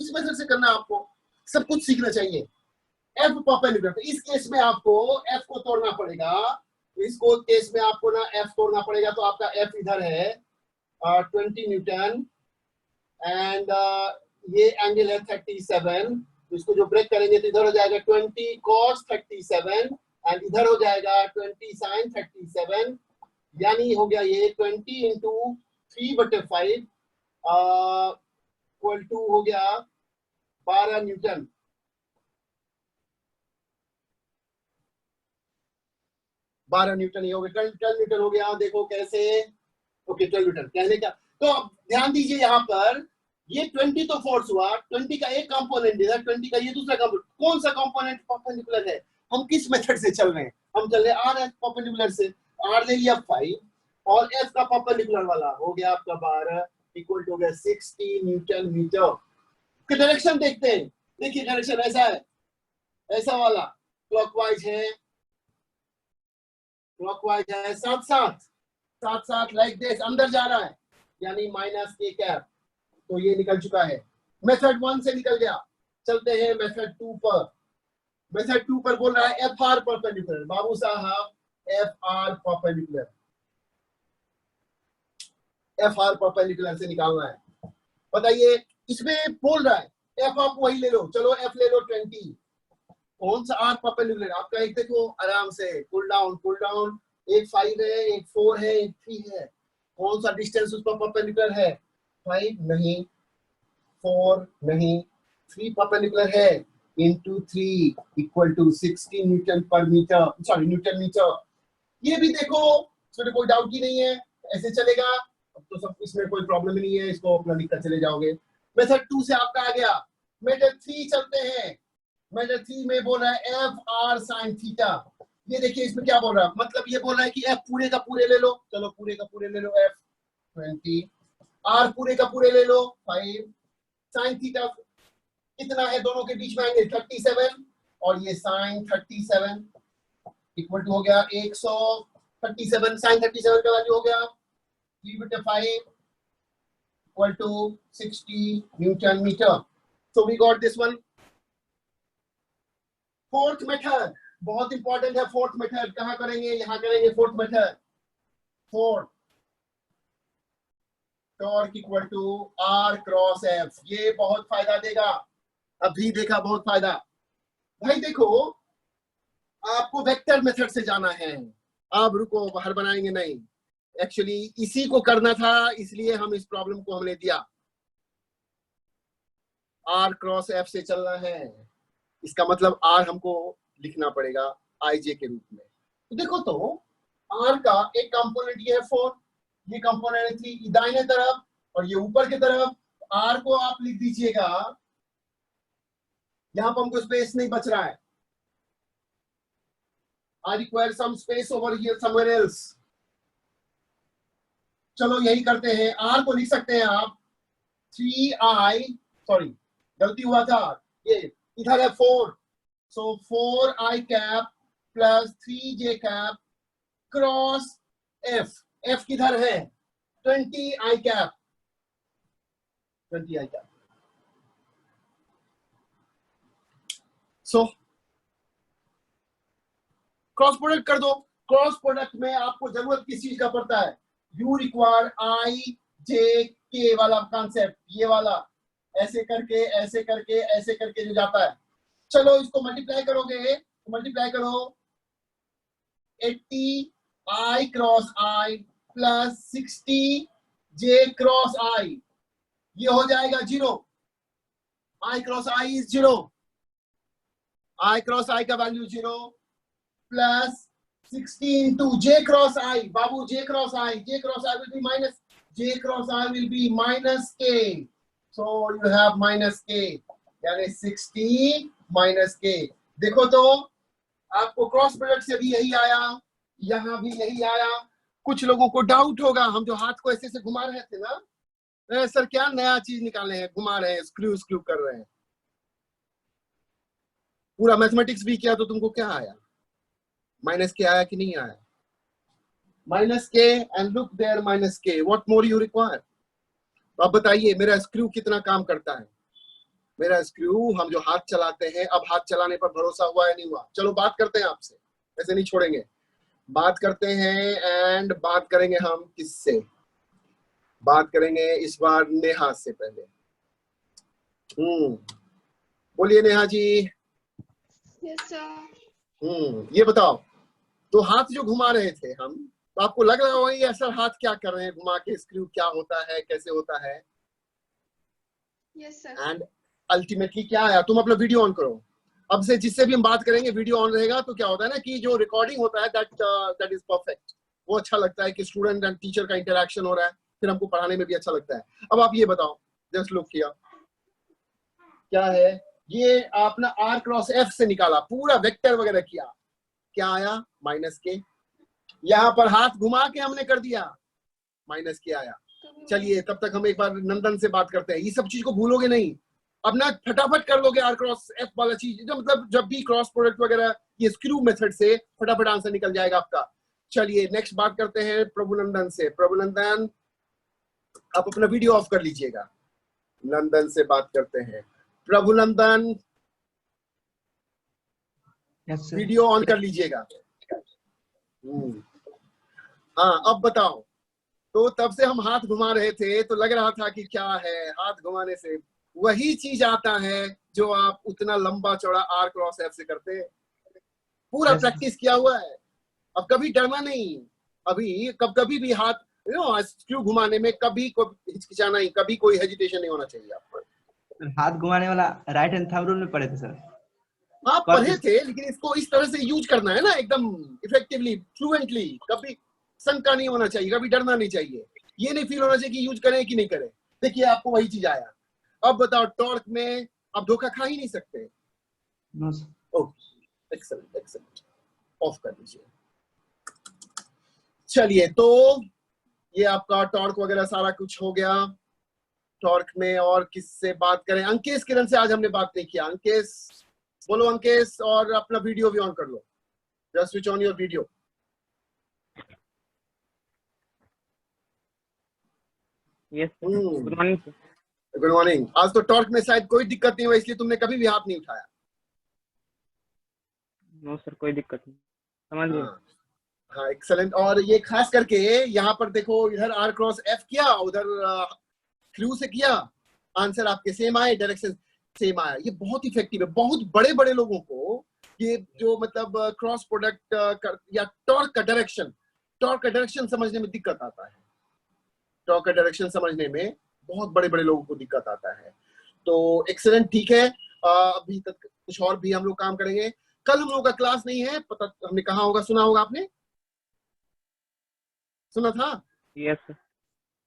इस मेथड से करना. आपको सब कुछ सीखना चाहिए. एफ परपेंडिकुलर, तो इस केस में आपको एफ को तोड़ना पड़ेगा. इसको केस में आपको ना एफ तोड़ना पड़ेगा. तो आपका एफ इधर है 20 न्यूटन एंड ये एंगल है 37. तो इसको जो ब्रेक करेंगे तो इधर हो जाएगा 20 cos 37 एंड इधर हो जाएगा 20 sin 37. यानी हो गया ये 20 इंटू 3/5 इक्वल टू हो गया 12 न्यूटन. ये हो गया 12 न्यूटन हो गया. देखो कैसे, ओके 12 न्यूटन कहने का. तो अब ध्यान दीजिए यहाँ पर, ये 20 तो फोर्स हुआ, 20 का एक कंपोनेंट इधर, 20 का ये दूसरा कंपोनेंट. कौन सा कंपोनेंट परपेंडिकुलर है? हम किस मेथड से चल रहे हैं? हम चल रहे हैं आर एफ परपेंडिकुलर से. r ले लिया 5 और f का परपेंडिकुलर वाला हो गया आपका 12 इक्वल टू हो गया 60 न्यूटन मीटर। डायरेक्शन देखते हैं, देखिए डायरेक्शन ऐसा है, ऐसा वाला क्लॉकवाइज है, क्लॉकवाइज है, साथ साथ लाइक दिस अंदर जा रहा है, यानी माइनस के कैप। तो ये निकल चुका है, मेथड 1 से निकल गया। चलते हैं मेथड 2 पर। मेथड 2 पर बोल रहा है एफ आर परपेंडिकुलर। बाबू साहब F R perpendicular, F R perpendicular से निकालना है। बताइए इसमें बोल रहा है एफ आप वही ले लो, चलो एफ ले लो 20। कौन सा आर परपेंडिकुलर आपका? एक देखो आराम से पुल डाउन, एक 5 है, एक 4 है, एक 3 है। कौन सा डिस्टेंस उस पर परपेंडिकुलर है? 5 नहीं, 4 नहीं, 3 परपेंडिकुलर है, into 3 इक्वल टू 60 न्यूटन पर मीटर, सॉरी न्यूटन मीटर। ये भी देखो, इसमें कोई डाउट ही नहीं है, ऐसे चलेगा। अब तो सब इसमें कोई प्रॉब्लम ही नहीं है, इसको अपना लिखकर चले जाओगे। मेथड 2 से आपका आ गया। मेथड 3 चलते हैं। मेथड 3 में बोल रहा है एफ आर साइन थीटा। ये देखिए इसमें क्या बोल रहा है, मतलब ये बोल रहा है कि एफ पूरे का पूरे ले लो, चलो पूरे का पूरे ले लो, एफ 20, आर पूरे का पूरे ले लो 5, साइन थीटा कितना है दोनों के बीच में आएंगे 37, और ये साइन 37 इक्वल टू हो गया 137, साइन 37 का वैल्यू हो गया 3/5 equal to 60 newton metre. So we got this one. Fourth method बहुत इंपॉर्टेंट है। फोर्थ मेथड कहां करेंगे? यहां करेंगे fourth method. Fourth torque equal to R cross F, ये बहुत फायदा देगा। अभी देखा बहुत फायदा। भाई देखो आपको वेक्टर मेथड से जाना है, अब रुको बाहर बनाएंगे नहीं, एक्चुअली इसी को करना था, इसलिए हम इस प्रॉब्लम को हमने दिया। आर क्रॉस एफ से चलना है, इसका मतलब आर हमको लिखना पड़ेगा आई जे के रूप में। तो देखो तो आर का एक कंपोनेंट ये है 4, ये कंपोनेंट है 3, दाहिने तरफ और ये ऊपर की तरफ। आर को आप लिख दीजिएगा, यहां पर हमको स्पेस नहीं बच रहा है। I require some space over here somewhere else. चलो यही करते हैं। R को लिख सकते हैं आप 3i, सॉरी गलती हुआ था, ये इधर है 4, so 4i cap plus 3j cap cross f। f किधर है? 20i cap, 20i cap. So cross product कर दो। क्रॉस प्रोडक्ट में आपको जरूरत किस चीज का पड़ता है? यू रिक्वायर आई जे के वाला कॉन्सेप्ट, ये वाला ऐसे करके ऐसे करके ऐसे करके जो जाता है। चलो इसको मल्टीप्लाई करोगे तो मल्टीप्लाई करो 80 i cross i plus 60 j cross i, ये हो जाएगा 0। I cross i is 0, i cross i का value 0 plus 60 into j cross i। बाबू j cross i will be minus, j cross i will be minus k, so you have minus k, यानी 60 minus k। देखो तो आपको cross product से भी यही आया, यहां भी यही आया। कुछ लोगों को डाउट होगा, हम जो हाथ को ऐसे से घुमा रहे थे ना, सर क्या नया चीज निकाले हैं, घुमा रहे हैं, स्क्रू कर रहे हैं। पूरा मैथमेटिक्स भी किया तो तुमको क्या आया? माइनस के आया कि नहीं आया? माइनस के, एंड लुक देयर माइनस के, व्हाट मोर यू रिक्वायर? अब बताइए मेरा स्क्रू कितना काम करता है? मेरा स्क्रू, हम जो हाथ चलाते हैं, अब हाथ चलाने पर भरोसा हुआ है नहीं हुआ? चलो बात करते हैं आपसे, ऐसे नहीं छोड़ेंगे, बात करते हैं। एंड बात करेंगे हम किससे? बात करेंगे इस बार नेहा से पहले। बोलिए नेहा जी। Yes sir. ये बताओ, तो हाथ जो घुमा रहे थे हम, तो आपको लग रहा होगा ये सर हाथ क्या कर रहे हैं घुमा के, स्क्रू क्या होता है, कैसे होता है? Yes sir. एंड अल्टीमेटली क्या आया? तुम अपना वीडियो ऑन करो। अब से जिससे भी हम बात करेंगे वीडियो ऑन रहेगा, तो क्या होता है ना कि जो रिकॉर्डिंग होता है दैट इज परफेक्ट। वो अच्छा लगता है कि स्टूडेंट एंड टीचर का इंटरेक्शन हो रहा है, फिर हमको पढ़ाने में भी अच्छा लगता है। अब आप ये बताओ, जस्ट लुक किया क्या है ये, आपने आर क्रॉस एफ से निकाला, पूरा वेक्टर वगैरह किया, क्या आया? माइनस के। यहाँ पर हाथ घुमा के हमने कर दिया, माइनस के आया। चलिए तब तक हम एक बार नंदन से बात करते हैं। ये सब चीज को भूलोगे नहीं, अब ना फटाफट कर लोगे आर क्रॉस एफ वाला चीज, जो मतलब जब भी क्रॉस प्रोडक्ट वगैरह ये स्क्रू मेथड से फटाफट आंसर निकल जाएगा आपका। चलिए नेक्स्ट बात करते हैं प्रभुनंदन से। प्रभुनंदन आप अपना वीडियो ऑफ कर लीजिएगा। नंदन से बात करते हैं। Prabhunandan yes sir. Video on कर लीजिएगा। हाँ अब बताओ। तो तब से हम हाथ घुमा रहे थे तो लग रहा था कि क्या है, हाथ घुमाने से वही चीज आता है जो आप उतना लंबा चौड़ा आर क्रॉस एफ से करते हैं। पूरा Yes. प्रैक्टिस किया हुआ है। अब कभी डरना नहीं, अभी कभी भी हाथ स्क्रू घुमाने में कभी कोई हिचकिचाना नहीं, कभी कोई हेजिटेशन नहीं होना चाहिए आपको। हाथ घुमाने वाला राइट हैंड थंब रूल में पढ़े थे सर। आप पढ़े थे, लेकिन इसको इस तरह से यूज करना है ना, एकदम इफेक्टिवली फ्लुएंटली। कभी शंका नहीं होना चाहिए, कभी डरना नहीं चाहिए, ये नहीं फील होना चाहिए कि यूज करें कि नहीं करें। देखिए आपको वही चीज आया। अब बताओ टॉर्क में आप धोखा खा ही नहीं सकते। No sir. Okay excellent excellent, off कर दीजिए। चलिए तो ये आपका टॉर्क वगैरह सारा कुछ हो गया। टॉर्क में और किससे बात करें? अंकेश किरण से आज हमने बात नहीं किया। अंकेश बोलो अंकेश, और अपना वीडियो भी ऑन कर लो। Just switch on your video. Yes good morning sir. Good morning. आज तो टॉर्क में शायद कोई दिक्कत नहीं हुआ, इसलिए तुमने कभी भी हाथ नहीं उठाया। नो सर कोई दिक्कत नहीं, समझ गए। हाँ एक्सेलेंट। और ये खास करके यहाँ पर देखो, इधर आर क्रॉस एफ किया, उधर क्लू से किया, आंसर आपके सेम आए, डायरेक्शन सेम आया। ये बहुत इफेक्टिव है। बहुत बड़े बड़े लोगों को ये जो मतलब क्रॉस प्रोडक्ट या टॉर्क का डायरेक्शन समझने में दिक्कत आता है। टॉर्क का डायरेक्शन समझने में बहुत बड़े बड़े लोगों को दिक्कत आता है। तो एक्सेलेंट, ठीक है। अभी तक कुछ और भी हम लोग काम करेंगे। कल हम लोगों का क्लास नहीं है, पता हमने कहा होगा, सुना होगा आपने, सुना था? Yes sir.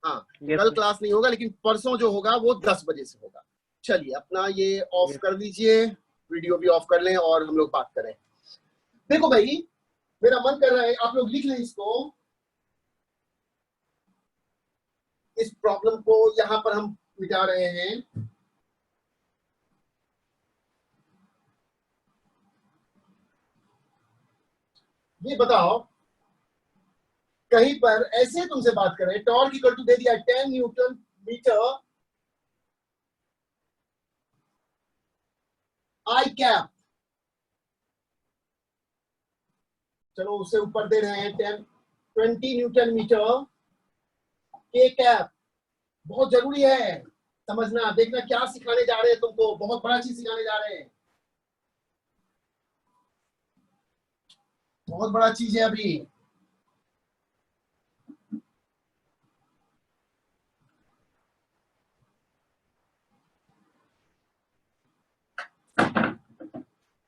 हाँ Yes, कल sir. क्लास नहीं होगा, लेकिन परसों जो होगा वो 10 बजे से होगा। चलिए अपना ये ऑफ Yes. कर लीजिए, वीडियो भी ऑफ कर लें और हम लोग बात करें। देखो भाई, मेरा मन कर रहा है आप लोग लिख लें इसको, इस प्रॉब्लम को यहां पर हम मिटा रहे हैं। ये बताओ, कहीं पर ऐसे तुमसे बात करें, टॉर्क इक्वल टू दे दिया 10 न्यूटन मीटर आई कैप, चलो उससे ऊपर दे रहे हैं 20 न्यूटन मीटर के कैप। बहुत जरूरी है समझना, देखना क्या सिखाने जा रहे हैं तुमको, बहुत बड़ा चीज सिखाने जा रहे हैं, बहुत बड़ा चीज है अभी।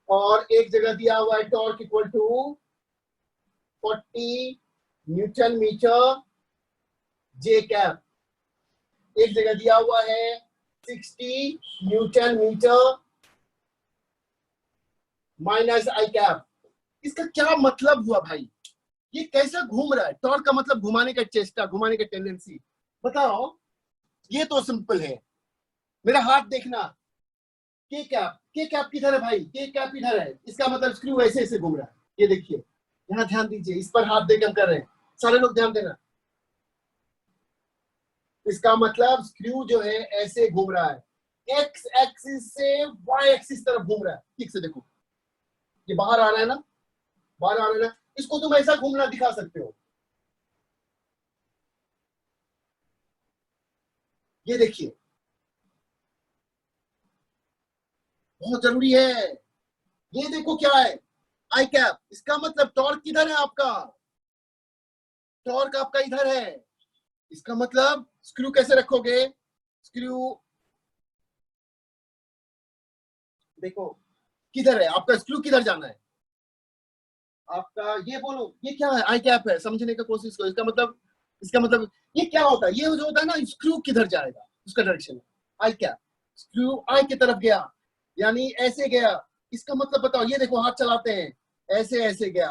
और एक जगह दिया हुआ है torque equal to 40 newton metre J cap, एक जगह दिया हुआ है 60 newton metre minus I cap. इसका क्या मतलब हुआ भाई? ये कैसा घूम रहा है? टॉर्क का मतलब घुमाने का चेष्टा, घुमाने का टेंडेंसी। बताओ, ये तो सिंपल है। मेरा हाथ देखना, के कैप किधर है भाई? के कैप इधर है, इसका मतलब स्क्रू ऐसे ऐसे घूम रहा है। ये देखिए, यहाँ ध्यान दीजिए, इस पर हाथ देकर हम कर रहे हैं, सारे लोग ध्यान देना। इसका मतलब स्क्रू जो है ऐसे घूम रहा है, एक्स एक्सिस से वाई एक्सिस तरफ घूम रहा है। ठीक से देखो, ये बाहर आ रहा है ना, बाहर आ रहा है ना, इसको तुम ऐसा घूमना दिखा सकते हो। ये देखिए, बहुत जरूरी है। ये देखो क्या है, आई कैप, इसका मतलब टॉर्क किधर है आपका? टॉर्क आपका इधर है, इसका मतलब स्क्रू कैसे रखोगे? स्क्रू देखो किधर है आपका, स्क्रू किधर जाना है आपका? ये बोलो, ये क्या है? आई कैप है, समझने का कोशिश करो। इसका मतलब ये क्या होता है? ये जो होता है ना, स्क्रू किधर जाएगा उसका डायरेक्शन, आई कैप। स्क्रू आई की तरफ गया, यानी ऐसे गया, इसका मतलब बताओ। ये देखो हाथ चलाते हैं, ऐसे ऐसे गया,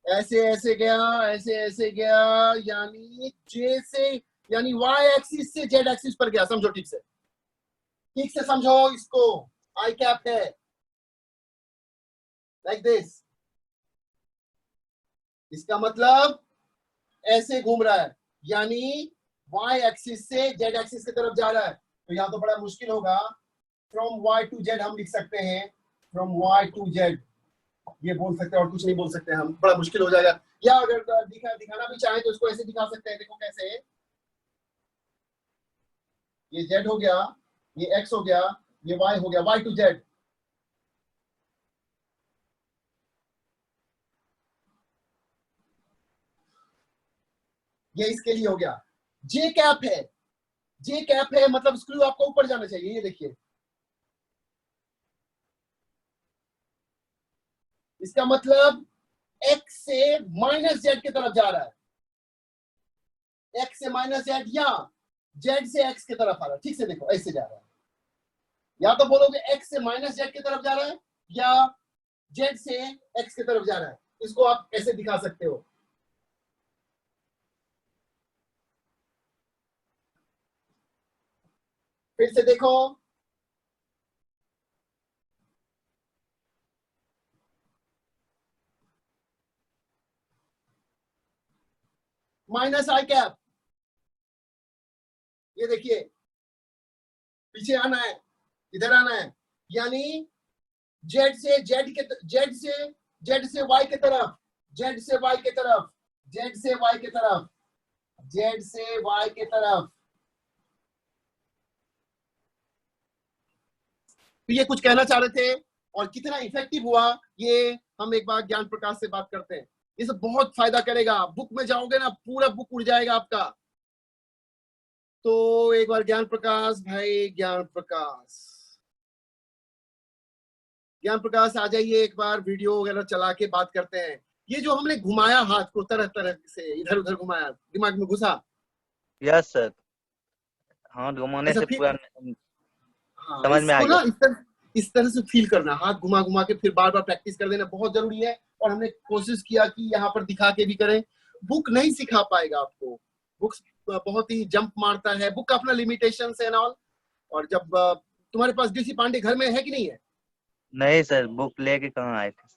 ऐसे ऐसे गया, ऐसे ऐसे गया, यानी जे से, यानी वाई एक्सिस से जेड एक्सिस पर गया। समझो ठीक से, ठीक से समझो इसको। आई कैप है लाइक दिस, इसका मतलब ऐसे घूम रहा है, यानी वाई एक्सिस से जेड एक्सिस की तरफ जा रहा है। तो यहां तो बड़ा मुश्किल होगा। फ्रॉम वाई टू जेड हम लिख सकते हैं, फ्रॉम वाई टू जेड, ये बोल सकते हैं और कुछ नहीं बोल सकते हम, बड़ा मुश्किल हो जाएगा। या अगर दिखाना भी चाहे तो इसको ऐसे दिखा सकते हैं। देखो कैसे, ये जेड हो गया, ये एक्स हो गया, ये वाई हो गया, वाई टू जेड। ये इसके लिए हो गया। जे कैप है, जे कैप है मतलब स्क्रू आपको ऊपर जाना चाहिए। ये देखिए, इसका मतलब एक्स से माइनस जेड की तरफ जा रहा है, एक्स से माइनस जेड या जेड से एक्स की तरफ आ रहा है। ठीक से देखो, ऐसे जा रहा है। या तो बोलोगे एक्स से माइनस जेड की तरफ जा रहा है या जेड से एक्स की तरफ जा रहा है। इसको आप ऐसे दिखा सकते हो। फिर से देखो, माइनस आई कैप, ये देखिए पीछे आना है, इधर आना है, यानी जेड से जेड के, जेड से वाई की तरफ, जेड से वाई की तरफ, जेड से वाई की तरफ, जेड से वाई की तरफ। तो ये कुछ कहना चाह रहे थे और कितना इफेक्टिव हुआ ये हम एक बार ज्ञान प्रकाश से बात करते हैं। ये सब बहुत फायदा करेगा। बुक में जाओगे ना, पूरा बुक उड़ जाएगा आपका। तो एक बार ज्ञान प्रकाश भाई, ज्ञान प्रकाश, ज्ञान प्रकाश आ जाइए, एक बार वीडियो वगैरह चला के बात करते हैं। ये जो हमने घुमाया हाथ को, तरह तरह से इधर उधर घुमाया, दिमाग में घुसा। यस सर, हाँ घुमाने से पूरा हाँ, समझ में आ इसको गया। ना इस तरह से फील करना, हाथ घुमा घुमा के फिर बार बार प्रैक्टिस कर देना बहुत जरूरी है। और हमने कोशिश किया कि यहाँ पर दिखा के भी करें। बुक नहीं सिखा पाएगा आपको, बुक बहुत ही जंप मारता है, बुक का अपना लिमिटेशन है ऑल। और जब तुम्हारे पास डीसी पांडे घर में है कि नहीं है? नहीं सर, बुक लेके कहाँ आए थे,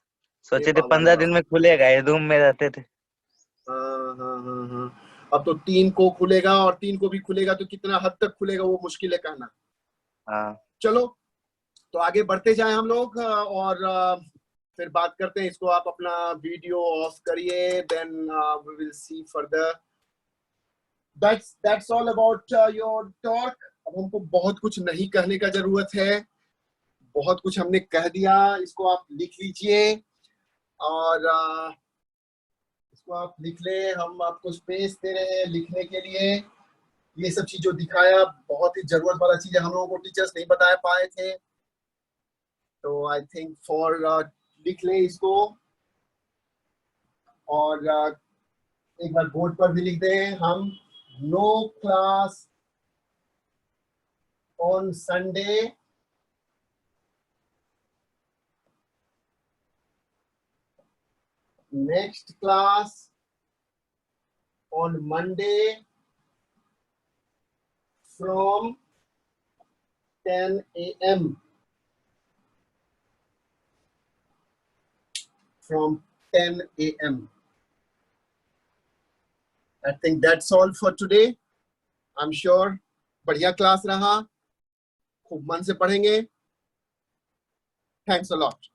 सोचे थे बाबा 15 दिन में खुलेगा, ये रूम में रहते थे। हाँ। अब तो 3 को खुलेगा, और 3 को भी खुलेगा तो कितना हद तक खुलेगा वो मुश्किल है कहना। हाँ चलो तो आगे बढ़ते जाएं हम लोग, और फिर बात करते हैं। इसको आप अपना वीडियो ऑफ करिए, then we will see further. That's all about your talk. अब हमको बहुत कुछ नहीं कहने का जरूरत है, बहुत कुछ हमने कह दिया। इसको आप लिख लीजिए और इसको आप लिख ले। हम आपको स्पेस दे रहे हैं लिखने के लिए। ये सब चीज जो दिखाया बहुत ही जरूरत वाला चीज है, हम लोगों को टीचर्स नहीं बता पाए थे। तो आई थिंक फॉर लिख ले इसको, और एक बार बोर्ड पर भी लिख दें हम, no class on Sunday, next class on Monday from 10 a.m. from 10 a.m. I think that's all for today. I'm sure बढ़िया क्लास रहा, खूब मन से पढ़ेंगे। Thanks a lot.